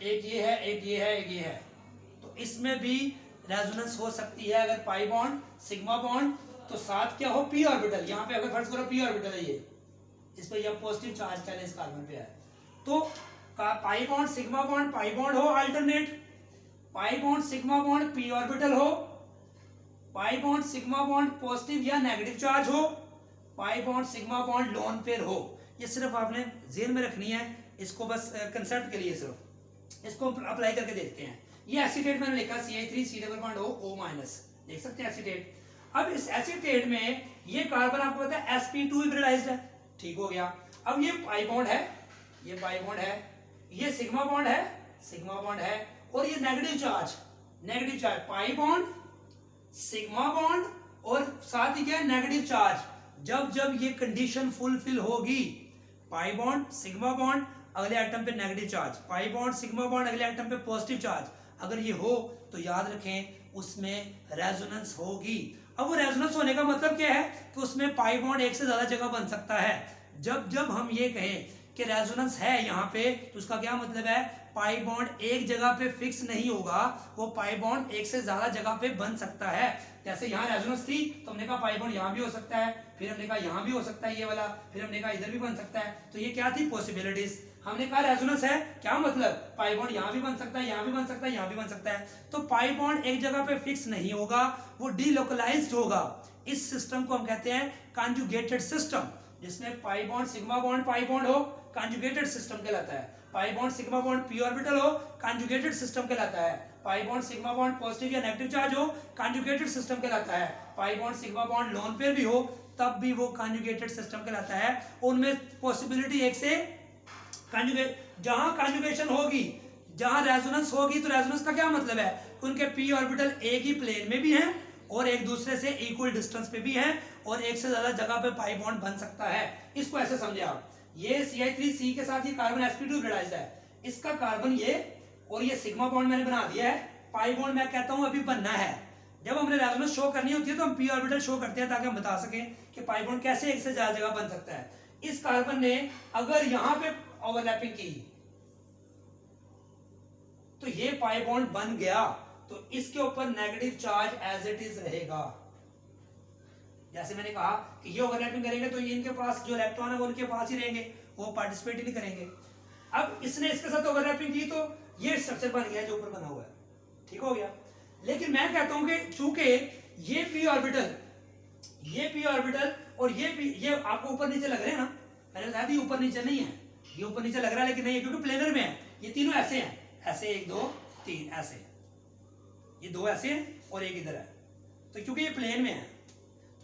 एक ये है एक ये है एक ये है, तो इसमें भी रेजोनेंस हो सकती है। अगर पाई बॉन्ड सिग्मा बॉन्ड तो साथ क्या हो, पी ऑर्बिटल, यहाँ पे अगर फर्ज करो पी ऑर्बिटल है, ये इस पे यह पॉजिटिव चार्ज पहले इस कार्बन पे है, तो pi bond sigma bond pi bond हो alternate, pi bond sigma bond P orbital हो, pi bond sigma bond positive या नेगेटिव चार्ज हो, pi bond sigma bond lone pair हो। ये सिर्फ आपने जेहन में रखनी है, इसको बस कंसेप्ट के लिए सिर्फ इसको अप्लाई करके देखते हैं। ये एसीटेट मैंने लिखा CH3 C double bond O-, देख सकते हैं एसीटेट। अब इस एसीटेट में ये कार्बन आपको पता है sp2 हाइब्रिडाइज्ड है, ठीक हो गया। अब ये पाई बॉन्ड है, ये पाई बॉन्ड है, ये सिग्मा बॉन्ड है, सिग्मा बॉन्ड है, और ये नेगेटिव चार्ज पाई बॉन्ड सिग्मा बॉन्ड और साथ ही क्या नेगेटिव चार्ज। जब जब ये कंडीशन फुलफिल होगी, पाई बॉन्ड सिग्मा बॉन्ड अगले एटम पे नेगेटिव चार्ज, पाई बॉन्ड सिग्मा बॉन्ड अगले एटम पे पॉजिटिव चार्ज, अगर ये हो तो याद रखें उसमें रेजोनेंस होगी। अब वो रेजोनेंस होने का मतलब क्या है कि उसमें पाई बॉन्ड एक से ज्यादा जगह बन सकता है। जब जब हम ये कहें कि रेजोनेंस है यहाँ पे, तो उसका क्या मतलब है, पाई बॉन्ड एक जगह पे फिक्स नहीं होगा, वो पाई बॉन्ड एक से ज्यादा जगह पे बन सकता है। जैसे यहाँ रेजोनेंस थी तो हमने कहा पाई बॉन्ड यहाँ भी हो सकता है, फिर हमने कहा यहाँ भी हो सकता है ये वाला, फिर हमने कहा इधर भी बन सकता है। तो ये क्या थी, पॉसिबिलिटीज। हमने कहा रेजोनेंस है, क्या मतलब, पाई बॉन्ड यहाँ भी बन सकता है, यहाँ भी बन सकता है, यहाँ भी बन सकता है। तो पाई बॉन्ड एक जगह पे फिक्स नहीं होगा, वो डीलोकलाइज्ड होगा। इस सिस्टम को हम कहते हैं कॉन्जुगेटेड सिस्टम, जिसमें पाई bond sigma bond pi bond हो, कॉन्जुगेटेड सिस्टम कहलाता है। Pi bond sigma bond P orbital हो, कॉन्जुगेटेड सिस्टम कहलाता है। Pi bond sigma bond positive या नेगेटिव चार्ज हो, कॉन्जुगेटेड सिस्टम कहलाता है। Pi bond sigma bond lone pair भी हो, तब भी वो कॉन्जुगेटेड सिस्टम कहलाता है। उनमें पॉसिबिलिटी एक से कॉन्जुगेट, जहां कॉन्जुगेशन होगी, जहां रेजोनेंस होगी, तो रेजोनेंस का क्या मतलब है, उनके पी ऑर्बिटल एक ही प्लेन में भी हैं और एक दूसरे से इक्वल डिस्टेंस पे भी हैं और एक से ज्यादा जगह पे पाई बॉन्ड बन सकता है। इसको ऐसे समझे आप, ये Si3C के साथ ये कार्बन sp2 हाइब्रिडाइज्ड है, इसका कार्बन ये और ये सिग्मा बॉन्ड मैंने बना दिया है, पाई बॉन्ड मैं कहता हूं अभी बनना है। जब हमने रेजोनेंस शो करनी होती है तो हम पी ऑर्बिटल शो करते हैं ताकि हम बता सकें कि पाई बॉन्ड कैसे एक से ज्यादा जगह बन सकता है। इस कार्बन ने अगर यहां पे ओवरलैपिंग की तो ये पाई बॉन्ड बन गया, तो इसके ऊपर negative charge as it is रहेगा। जैसे मैंने कहा कि ये ओवरलैपिंग करेंगे तो ये इनके पास जो इलेक्ट्रॉन है वो उनके पास ही रहेंगे, वो पार्टिसिपेट ही नहीं करेंगे। अब इसने इसके साथ ओवरलैपिंग की तो ये स्ट्रक्चर बन गया जो ऊपर बना हुआ है, ठीक हो गया। लेकिन मैं कहता हूं कि चूंकि ये पी ऑर्बिटल और ये आपको ऊपर नीचे लग रहे हैं ना, मैंने बताया था ऊपर नीचे नहीं है, ये ऊपर नीचे लग रहा है लेकिन नहीं है क्योंकि प्लेनर में है। ये तीनों ऐसे हैं, ऐसे 1 2 3 ऐसे, ये 2 ऐसे हैं और एक इधर है। तो क्योंकि ये प्लेन में है,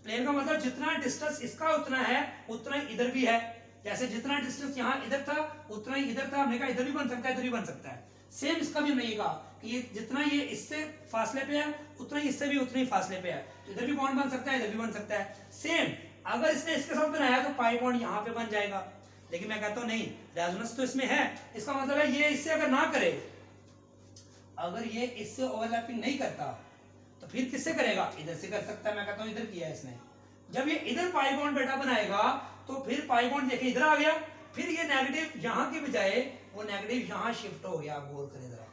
प्लेन का मतलब जितना डिस्टेंस इसका उतना है उतना ही इधर भी है। जैसे जितना डिस्टेंस यहाँ इधर था उतना ही इधर था, हमने कहा इधर भी बन सकता है, इधर भी बन सकता है। सेम इसका भी हमने ये कहा कि ये जितना ये इससे फासले पे है उतना ही इससे भी उतने ही फासले पे है, तो इधर भी बॉन्ड बन सकता है, इधर भी बन सकता है। सेम अगर इसने इसके साथ बनाया तो पाई बॉन्ड यहाँ पे बन जाएगा। लेकिन मैं कहता हूँ नहीं, रेजोनेंस तो इसमें है, इसका मतलब है ये इससे अगर ना करे, अगर ये इससे ओवरलैपिंग नहीं करता तो फिर किससे करेगा, इधर से कर सकता है। मैं कहता हूं इधर किया है इसने। जब ये इधर पाई बॉन्ड बेटा बनाएगा तो फिर पाई बॉन्ड देखिए इधर आ गया, फिर ये नेगेटिव यहां के बजाय वो नेगेटिव यहां शिफ्ट हो गया। गौर करें जरा,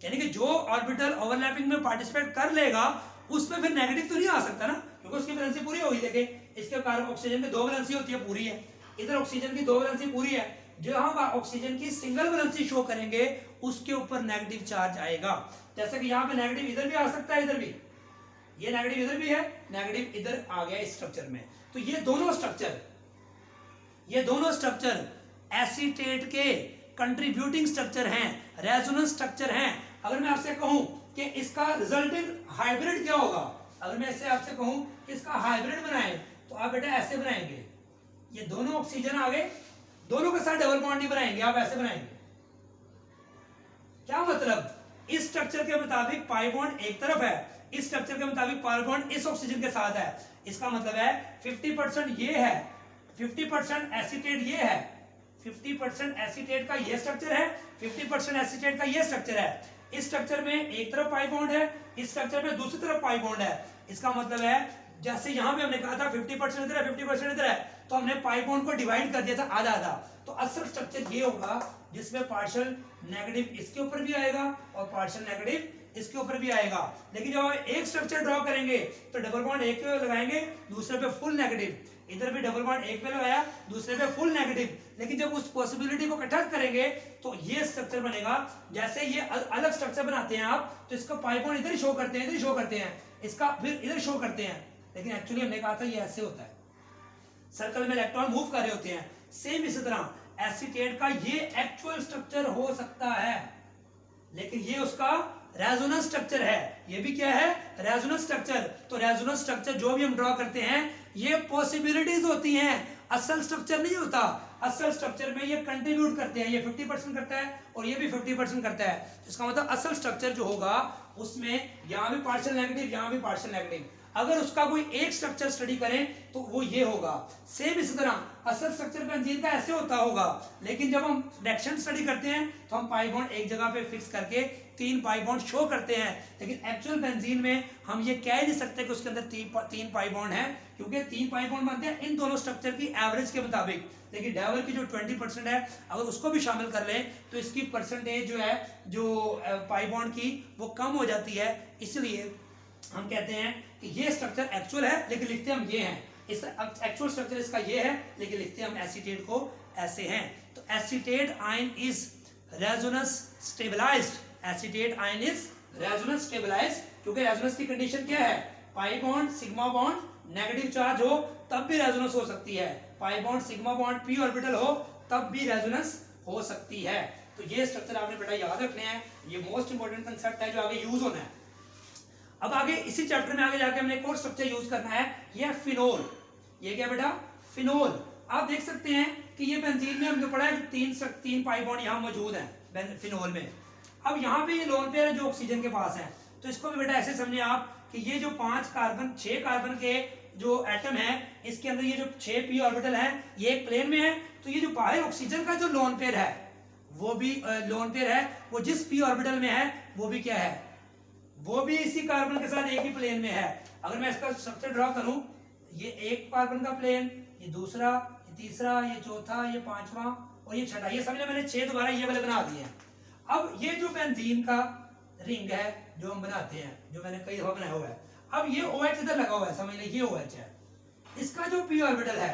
यानी कि जो ऑर्बिटल ओवरलैपिंग में पार्टिसिपेट कर लेगा उसमें फिर नेगेटिव तो नहीं आ सकता ना, क्योंकि उसकी वैलेंसी पूरी होगी। देखिए इसके कारण ऑक्सीजन की 2 वैलेंसी होती है, पूरी है, इधर ऑक्सीजन की 2 वैलेंसी पूरी है। जो हम ऑक्सीजन की सिंगल वैलेंसी शो करेंगे उसके ऊपर नेगेटिव चार्ज आएगा। जैसे कि यहाँ पे नेगेटिव इधर भी आ सकता है, इधर भी, ये नेगेटिव इधर भी है, नेगेटिव इधर आ गया इस स्ट्रक्चर में। तो ये दोनों स्ट्रक्चर एसीटेट के कंट्रीब्यूटिंग स्ट्रक्चर हैं, रेजोनेंस स्ट्रक्चर हैं। अगर मैं आपसे कहूं कि इसका रिजल्टिंग हाइब्रिड क्या होगा, अगर मैं इससे आपसे कहूं कि इसका हाइब्रिड बनाएं तो आप बेटा ऐसे बनाएंगे, ये दोनों ऑक्सीजन आ गए, दोनों के साथ डबल बॉन्ड नहीं बनाएंगे, आप ऐसे बनाएंगे। क्या मतलब, इस स्ट्रक्चर के मुताबिक पाई बॉन्ड एक तरफ है, इस स्ट्रक्चर के मुताबिक पाई बॉन्ड इस ऑक्सीजन के साथ है। इसका मतलब है 50% ये है, 50% एसीटेट ये है, 50% एसीटेट का ये स्ट्रक्चर है, 50% एसीटेट का ये स्ट्रक्चर है। इस स्ट्रक्चर में एक तरफ पाई बॉन्ड है, इस स्ट्रक्चर में दूसरी तरफ पाई बॉन्ड है। इसका मतलब है जैसे यहां पे हमने कहा था 50% इधर है 50% इधर है, तो हमने पाई बॉन्ड को डिवाइड कर दिया था आधा आधा। तो असल स्ट्रक्चर ये होगा जिसमें पार्शियल नेगेटिव इसके ऊपर भी आएगा और पार्शियल नेगेटिव इसके ऊपर भी आएगा। लेकिन जब आप एक स्ट्रक्चर ड्रॉ करेंगे तो डबल बॉन्ड एक पे लगाएंगे, दूसरे पे फुल नेगेटिव, इधर भी डबल बॉन्ड एक पे लगाया, दूसरे पे फुल नेगेटिव। लेकिन जब उस पॉसिबिलिटी को इकट्ठा करेंगे तो ये स्ट्रक्चर बनेगा। जैसे ये अलग स्ट्रक्चर बनाते हैं आप, तो इसका पाई बॉन्ड इधर ही शो करते हैं, इधर ही शो करते हैं, इसका फिर इधर शो करते हैं। लेकिन एक्चुअली हमने कहा था ये ऐसे होता है, सर्कल में इलेक्ट्रॉन मूव कर रहे होते हैं। सेम इसी तरह एसीटेट का ये एक्चुअल स्ट्रक्चर हो सकता है, लेकिन ये उसका रेजोनेंस स्ट्रक्चर है। ये भी क्या है, रेजोनेंस स्ट्रक्चर। तो रेजोनेंस स्ट्रक्चर जो भी हम ड्रॉ करते हैं ये पॉसिबिलिटीज होती हैं, असल स्ट्रक्चर नहीं होता। असल स्ट्रक्चर में ये कंट्रीब्यूट करते हैं, ये 50% करता है और ये भी 50% करता है। इसका मतलब असल स्ट्रक्चर जो होगा उसमें यहाँ भी पार्शियल नेगेटिव, यहाँ भी पार्शियल नेगेटिव। अगर उसका कोई एक स्ट्रक्चर स्टडी करें तो वो ये होगा। सेम इसी तरह असल स्ट्रक्चर बेंजीन का ऐसे होता होगा, लेकिन जब हम रिएक्शन स्टडी करते हैं तो हम पाई बॉन्ड एक जगह पे फिक्स करके 3 पाई बॉन्ड शो करते हैं। लेकिन एक्चुअल बेंजीन में हम ये कह ही नहीं सकते कि उसके अंदर 3 पाई बॉन्ड है, क्योंकि 3 पाई बॉन्ड बनते हैं इन दोनों स्ट्रक्चर की एवरेज के मुताबिक। लेकिन डाइवर की जो 20% है अगर उसको भी शामिल कर लें तो इसकी परसेंटेज जो है जो पाई बॉन्ड की वो कम हो जाती है। इसलिए हम कहते हैं कि ये स्ट्रक्चर एक्चुअल है लेकिन लिखते हम ये हैं। इस एक्चुअल स्ट्रक्चर इसका ये है लेकिन लिखते हम एसीटेट को ऐसे हैं। तो acetate ion is resonance stabilised, acetate ion is resonance stabilised, क्योंकि रेजोनेंस की कंडीशन क्या है, pi bond sigma bond negative charge हो तब भी रेजोनेंस हो सकती है, pi bond sigma bond P orbital हो तब भी रेजोनेंस हो सकती है। तो ये स्ट्रक्चर आपने बेटा याद रखने हैं, ये मोस्ट इंपॉर्टेंट कंसेप्ट है जो आगे यूज होना है। अब आगे इसी चैप्टर में आगे जाके हमने एक और स्ट्रक्चर यूज करना है, ये है फिनोल। ये क्या बेटा, फिनोल। आप देख सकते हैं कि ये बेंजीन में हमने पढ़ा है तीन पाई बॉन्ड यहाँ मौजूद हैं फिनोल में। अब यहाँ पे ये लोन पेयर है जो ऑक्सीजन के पास है, तो इसको भी बेटा ऐसे समझिए आप कि ये जो 6 कार्बन के जो एटम है इसके अंदर ये जो 6 पी ऑर्बिटल है ये एक प्लेन में है, तो ये जो बाहर ऑक्सीजन का जो लोन पेयर है वो भी लोन पेयर है, वो जिस पी ऑर्बिटल में है वो भी क्या है, वो भी इसी कार्बन के साथ एक ही प्लेन में है। अगर मैं इसका स्ट्रक्चर ड्रॉ करूं, ये एक कार्बन का प्लेन, ये दूसरा, ये तीसरा, ये चौथा, ये पांचवा और ये छठा, ये समझ मैंने 6 दोबारा ये वाले बना दिए हैं। अब ये जो बेंजीन का रिंग है जो हम बनाते हैं, जो मैंने कई दफा बनाया हुआ है, अब ये OH इधर लगा हुआ है, समझ लीजिए ये OH है। इसका जो पी ऑर्बिटल है,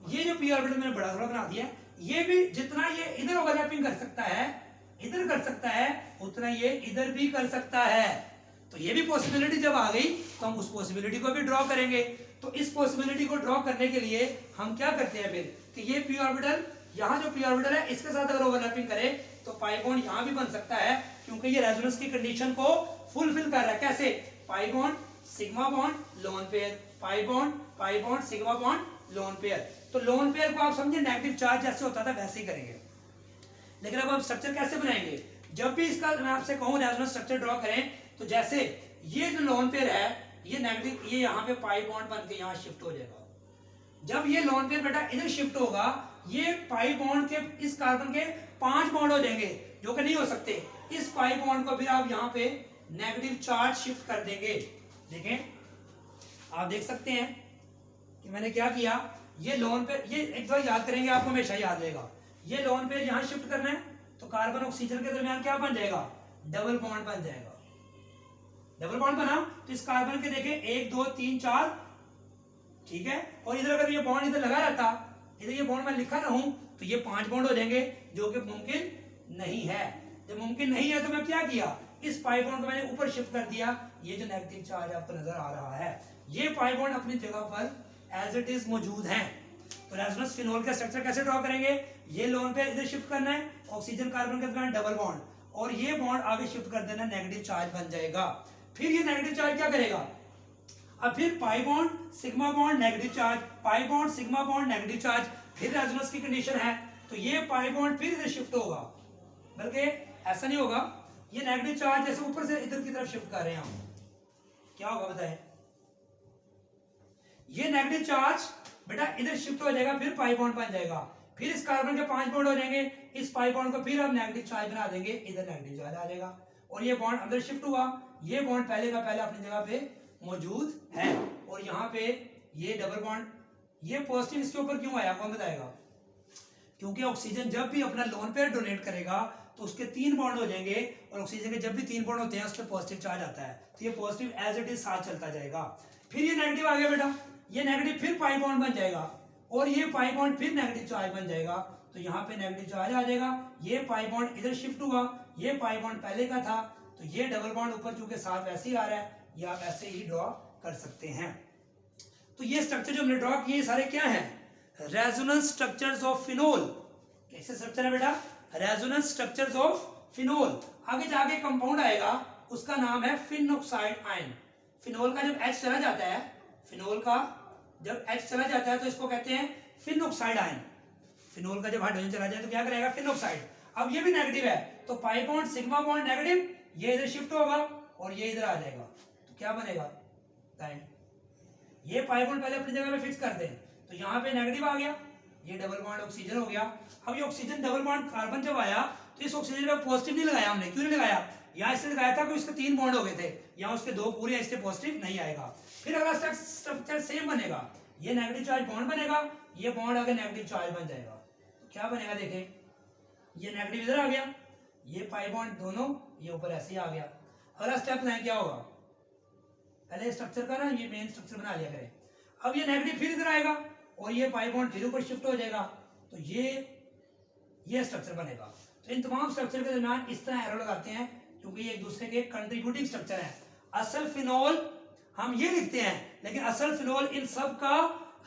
ये जो पी ऑर्बिटल मैंने बड़ा थोड़ा बना दिया है, ये भी जितना ये इधर ओवरलैपिंग कर सकता है, इधर कर सकता है, उतना ये इधर भी कर सकता है। तो ये भी पॉसिबिलिटी जब आ गई तो हम उस पॉसिबिलिटी को भी ड्रॉ करेंगे। तो इस पॉसिबिलिटी को ड्रॉ करने के लिए हम क्या करते हैं फिर कि ये पी ऑर्बिटल, यहाँ जो पी ऑर्बिटल है इसके साथ अगर ओवरलैपिंग करे तो पाई बॉन्ड यहाँ भी बन सकता है, क्योंकि ये रेजोनेंस की कंडीशन को फुलफिल कर रहा है। कैसे, पाई bond sigma bond lone pair, पाई bond sigma bond lone pair. तो लोन पेयर को आप समझे नेगेटिव चार्ज जैसे होता था वैसे ही करेंगे। लेकिन अब हम स्ट्रक्चर कैसे बनाएंगे, जब भी इसका मैं आपसे कहूं रेजोनेंस स्ट्रक्चर ड्रॉ करें, तो जैसे ये जो लोन पेयर है ये नेगेटिव, ये यहाँ पे पाई बॉन्ड बन के यहाँ शिफ्ट हो जाएगा। जब ये लोन पेयर बेटा इधर शिफ्ट होगा, ये पाई बॉन्ड के इस कार्बन के 5 बॉन्ड हो जाएंगे जो कि नहीं हो सकते। इस पाई बॉन्ड को फिर आप यहाँ पे नेगेटिव चार्ज शिफ्ट कर देंगे। देखें, आप देख सकते हैं कि मैंने क्या किया, ये लोन पेयर, ये एक बार याद करेंगे आपको हमेशा याद रहेगा, ये लोन पेयर यहाँ शिफ्ट करना है तो कार्बन ऑक्सीजन के दरमियान क्या बन जाएगा, डबल बॉन्ड बन जाएगा। डबल बॉन्ड बना तो इस कार्बन के देखें 1 2 3 4, ठीक है, और इधर अगर ये बॉन्ड इधर लगा रहता, इधर ये बॉन्ड मैं लिखा रहूं तो ये 5 बॉन्ड हो जाएंगे जो कि मुमकिन नहीं है। जब मुमकिन नहीं है तो मैं क्या किया, इस पाई बॉन्ड को मैंने ऊपर शिफ्ट कर दिया। ये जो नेगेटिव चार्ज आपको नजर आ रहा है, ये पाई बॉन्ड अपनी जगह पर एज इट इज मौजूद हैं। तो रेजोनेंस फिनोल का स्ट्रक्चर कैसे ड्रॉ करेंगे, ये लोन पे इधर शिफ्ट करना है, ऑक्सीजन कार्बन के दरमियान डबल बॉन्ड, और ये बॉन्ड आगे शिफ्ट कर देना, नेगेटिव चार्ज बन जाएगा। फिर ये नेगेटिव चार्ज क्या करेगा, अब फिर पाई bond sigma bond negative charge, पाई bond sigma bond negative charge, फिर रेजोनेंस की कंडीशन है तो ये पाई बॉन्ड फिर इधर शिफ्ट होगा, बल्कि ऐसा नहीं होगा, ये नेगेटिव चार्ज जैसे ऊपर से इधर की तरफ शिफ्ट कर रहे हैं हम, क्या होगा बताएं, ये नेगेटिव चार्ज बेटा इधर शिफ्ट हो जाएगा, फिर पाई बॉन्ड बन जाएगा, फिर इस कार्बन के 5 बॉन्ड हो जाएंगे, इस पाई बॉन्ड को फिर हम नेगेटिव चार्ज बना देंगे, इधर नेगेटिव चार्ज आ जाएगा, और ये बॉन्ड अंदर शिफ्ट हुआ, ये बॉन्ड पहले का पहले अपनी जगह पे मौजूद है, और यहाँ पे ये डबल बॉन्ड, ये पॉजिटिव इसके ऊपर क्यों आया कौन बताएगा, क्योंकि ऑक्सीजन जब भी अपना लोन पेयर डोनेट करेगा तो उसके 3 बॉन्ड हो जाएंगे, और ऑक्सीजन के जब भी 3 बॉन्ड होते हैं उस पर पॉजिटिव चार्ज आता है, तो ये पॉजिटिव एज इट इज साथ चलता जाएगा। फिर ये नेगेटिव आ गया बेटा, ये नेगेटिव फिर पाई बॉन्ड बन जाएगा, और ये पाई बॉन्ड फिर नेगेटिव चार्ज बन जाएगा, तो यहाँ पे नेगेटिव चार्ज आ जाएगा, ये पाई बॉन्ड इधर शिफ्ट हुआ, ये पाई बॉन्ड पहले का था, तो ये डबल बॉन्ड ऊपर चूंकि साथ वैसे ही आ रहा है, ये आप ऐसे ही ड्रॉ कर सकते हैं। तो ये स्ट्रक्चर जो हमने ड्रॉ किए सारे क्या हैं, रेजोनेंस स्ट्रक्चर्स ऑफ फिनोल। कैसे स्ट्रक्चर है बेटा, रेजोनेंस स्ट्रक्चर्स ऑफ फिनोल। आगे जाके कंपाउंड आएगा उसका नाम है फिनोक्साइड आयन। फिनोल का जब H चला जाता है, फिनोल का जब H चला जाता है तो इसको कहते हैं फिनोक्साइड आयन। फिनोल का जब हाइड्रोजन चला जाए तो क्या करेगा, फिनोक्साइड। अब ये भी नेगेटिव है तो pi bond sigma bond negative, ये इधर शिफ्ट होगा और ये इधर आ जाएगा, तो क्या बनेगा, ये पाई बॉन्ड पहले अपनी जगह पे फिक्स कर दें, तो यहाँ पे नेगेटिव आ गया, ये डबल बॉन्ड ऑक्सीजन हो गया। अब ये ऑक्सीजन डबल बॉन्ड कार्बन जब आया तो इस ऑक्सीजन पे पॉजिटिव नहीं लगाया हमने, क्यों नहीं लगाया, यहाँ इससे लगाया था कि उसके 3 बॉन्ड हो गए थे, यहाँ उसके 2 पूरे, इससे पॉजिटिव नहीं आएगा। फिर अगला स्ट्रक्चर सेम बनेगा, ये नेगेटिव चार्ज बॉन्ड बनेगा, ये बॉन्ड आगे नेगेटिव चार्ज बन जाएगा। तो क्या बनेगा देखें, ये नेगेटिव इधर आ गया, ये पाई बॉन्ड दोनों ये ऊपर ऐसे ही आ गया। अगला स्टेप है क्या होगा, पहले स्ट्रक्चर का ना ये मेन स्ट्रक्चर बना लिया करें। अब ये नेगेटिव फिर इधर आएगा और ये पाई बॉन्ड फिर ऊपर शिफ्ट हो जाएगा, तो ये स्ट्रक्चर बनेगा। तो इन तमाम स्ट्रक्चर के दरमियान इस तरह एरो लगाते हैं क्योंकि ये एक दूसरे के कंट्रीब्यूटिंग स्ट्रक्चर है। असल फिनोल हम ये लिखते हैं, लेकिन असल फिनोल इन सब का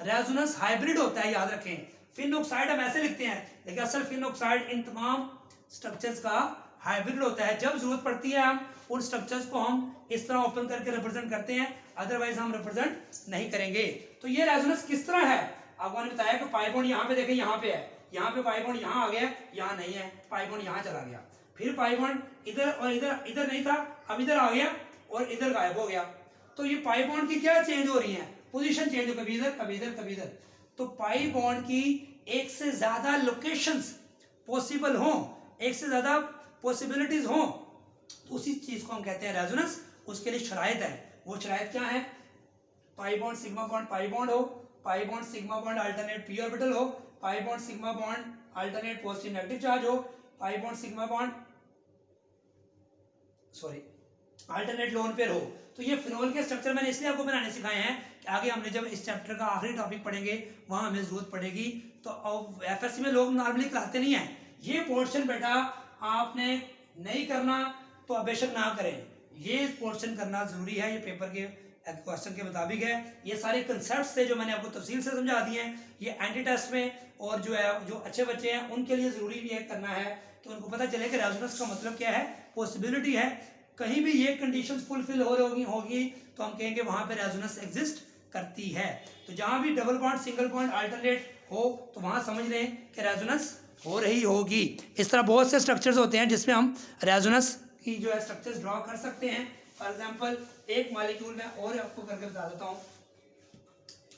रेजोनेंस हाइब्रिड होता है, याद रखें। फिन ऑक्साइड हम ऐसे लिखते हैं, लेकिन असल फिन ऑक्साइड इन तमाम स्ट्रक्चर्स का हाइब्रिड होता है। जब जरूरत पड़ती है हम उन स्ट्रक्चर्स को हम इस तरह ओपन करके रिप्रेजेंट करते हैं, अदरवाइज हम रिप्रेजेंट नहीं करेंगे। तो ये रेजोनेंस किस तरह है, आपको मैंने बताया कि पाई बॉन्ड यहाँ पे देखें, यहाँ पे है, यहाँ पे पाई बॉन्ड यहाँ आ गया, यहाँ नहीं है, पाई बॉन्ड यहाँ चला गया, फिर पाई बॉन्ड इधर और इधर नहीं था, अब इधर आ गया और इधर गायब हो गया। तो ये पाई बॉन्ड की क्या चेंज हो रही है, पोजीशन चेंज हो, कभी इधर कभी इधर कभी इधर। तो पाई बॉन्ड की एक से ज्यादा लोकेशंस पॉसिबल हो, एक से ज्यादा पॉसिबिलिटीज हो, तो उसी चीज को हम कहते हैं रेजोनेंस। उसके लिए शराइत है, वो शराइत क्या है, pi bond sigma bond pi bond हो, pi bond sigma bond alternate p orbital हो, pi bond sigma bond alternate positive negative charge हो, pi bond sigma bond alternate lone pair हो। तो ये फिनोल के स्ट्रक्चर मैंने इसलिए आपको बनाने सिखाए हैं कि आगे हमने जब इस चैप्टर का आखिरी टॉपिक पढ़ेंगे वहां हमें जरूरत पड़ेगी। तो एफएससी में लोग नॉर्मली कराते नहीं है ये पोर्शन, बेटा आपने नहीं करना तो आप बेशक ना करें, ये पोर्शन करना जरूरी है, ये पेपर के क्वेश्चन के मुताबिक है। ये सारे कंसेप्ट्स थे जो मैंने आपको तफसील से समझा दिए हैं, ये एंटी टेस्ट में और जो है जो अच्छे बच्चे हैं उनके लिए जरूरी भी है करना है कि उनको पता चले कि रेजोनेंस का मतलब क्या है, पॉसिबिलिटी है। कहीं भी ये कंडीशंस फुलफिल हो रही होगी तो हम कहेंगे वहां पे रेजोनेंस एग्जिस्ट करती है। तो जहां भी double bond single bond alternate हो तो वहां समझ लें कि रेजोनेंस हो रही होगी। इस तरह बहुत से स्ट्रक्चर्स होते हैं जिसमें हम रेजोनेंस की जो है स्ट्रक्चर्स ड्रॉ कर सकते हैं। फॉर एग्जांपल एक मॉलिक्यूल में और आपको करके बता देता हूं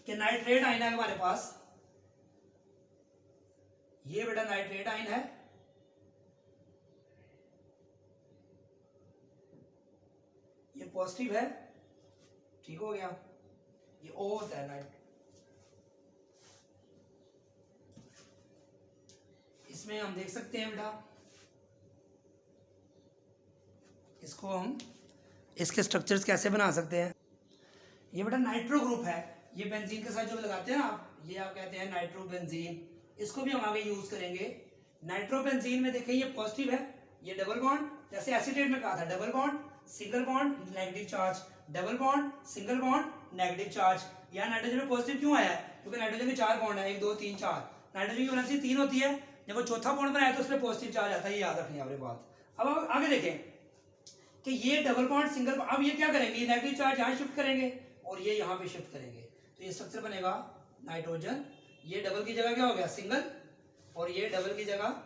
कि नाइट्रेट आयन है हमारे पास, ये बेटा नाइट्रेट आयन है, ये पॉजिटिव है, ठीक हो गया, ये O होता है नाइट। इसमें हम देख सकते हैं बेटा, इसको हम इसके स्ट्रक्चर्स कैसे बना सकते हैं। ये बेटा नाइट्रो ग्रुप है, ये बेंजीन के साथ जो लगाते हैं आप, ये आप कहते हैं नाइट्रो बेंजीन, इसको भी हम आगे यूज करेंगे। नाइट्रो बेंजीन में देखिए ये पॉजिटिव है, ये डबल बॉन्ड, जैसे एसीटेट में कहा था double bond single bond negative charge, double bond single bond negative charge. यहाँ नाइट्रोजन में पॉजिटिव क्यों आया है, क्योंकि नाइट्रोजन के 4 बॉन्ड है, 1 2 3 4, नाइट्रोजन की वैलेंसी 3 होती है, जब वो चौथा बॉन्ड बनाया तो उसमें पॉजिटिव चार्ज आता है, ये याद रखनी है आपने बात। अब आगे देखें कि ये डबल बॉन्ड सिंगल, अब ये क्या करेंगे, ये नेगेटिव चार्ज यहाँ शिफ्ट करेंगे और ये यहाँ पे शिफ्ट करेंगे, तो ये स्ट्रक्चर बनेगा नाइट्रोजन। ये डबल की जगह क्या हो गया सिंगल, और ये डबल की जगह,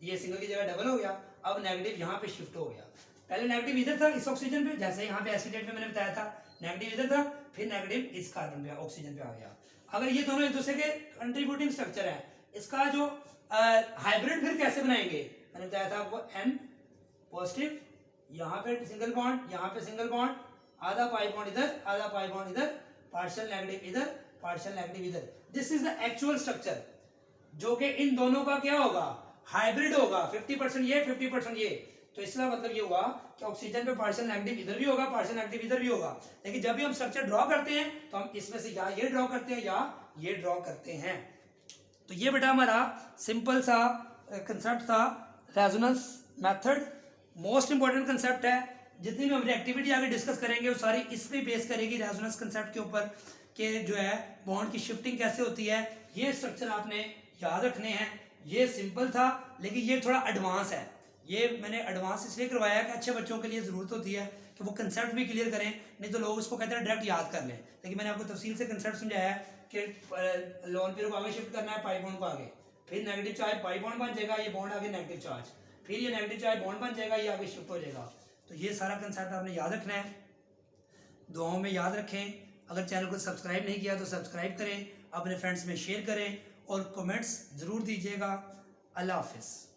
ये सिंगल की जगह डबल हो गया। अब नेगेटिव यहाँ पे शिफ्ट हो गया, पहले नेगेटिव इधर था इस ऑक्सीजन पे, जैसे यहाँ पे एसीटेट में मैंने बताया था नेगेटिव इधर था, फिर नेगेटिव इस कार्बन पे ऑक्सीजन पे आ गया। अगर ये दोनों एक दूसरे के कंट्रीब्यूटिंग स्ट्रक्चर है, इसका जो हाइब्रिड फिर कैसे बनाएंगे, मैंने बताया था आपको N पॉजिटिव, यहाँ पे सिंगल बॉन्ड, यहाँ पे सिंगल बॉन्ड, आधा पाई बॉन्ड इधर, आधा पाई बॉन्ड इधर, पार्शियल नेगेटिव इधर, पार्शियल नेगेटिव इधर। This is the actual structure जो कि इन दोनों का क्या होगा, हाइब्रिड होगा, 50% ये 50% ये। तो इसका मतलब ये हुआ कि ऑक्सीजन पे पार्शियल नेगेटिव इधर भी होगा, पार्शियल नेगेटिव इधर भी होगा। लेकिन जब भी हम स्ट्रक्चर ड्रॉ करते हैं तो हम इसमें से या ये ड्रॉ करते हैं या ये ड्रॉ करते हैं। तो ये बेटा हमारा सिंपल सा कंसेप्ट था resonance method, most important concept है। जितनी भी हम एक्टिविटी आगे डिस्कस करेंगे वो सारी इस पे बेस करेगी रेजोनेंस कंसेप्ट के ऊपर, कि जो है बॉन्ड की शिफ्टिंग कैसे होती है। ये स्ट्रक्चर आपने याद रखने हैं। ये सिंपल था लेकिन ये थोड़ा एडवांस है, ये मैंने एडवांस इसलिए करवाया कि अच्छे बच्चों के लिए ज़रूरत होती है कि वो कंसेप्ट भी क्लियर करें, नहीं तो लोग उसको कहते हैं डायरेक्ट याद कर लें। लेकिन मैंने आपको तफसील से कंसेप्ट समझाया है कि लोन पेयर को आगे शिफ्ट करना है, पाई बॉन्ड को आगे, फिर नेगेटिव चार्ज पाई बॉन्ड बन जाएगा, ये बॉन्ड आगे नेगेटिव चार्ज, फिर ये नेगेटिव चार्ज बॉन्ड बन जाएगा, ये आगे शिफ्ट हो जाएगा। तो ये सारा कंसेप्ट आपने याद रखना है, दुआओं में याद रखें। अगर चैनल को सब्सक्राइब नहीं किया तो सब्सक्राइब करें, अपने फ्रेंड्स में शेयर करें और कमेंट्स ज़रूर दीजिएगा। अल्लाह हाफिज़।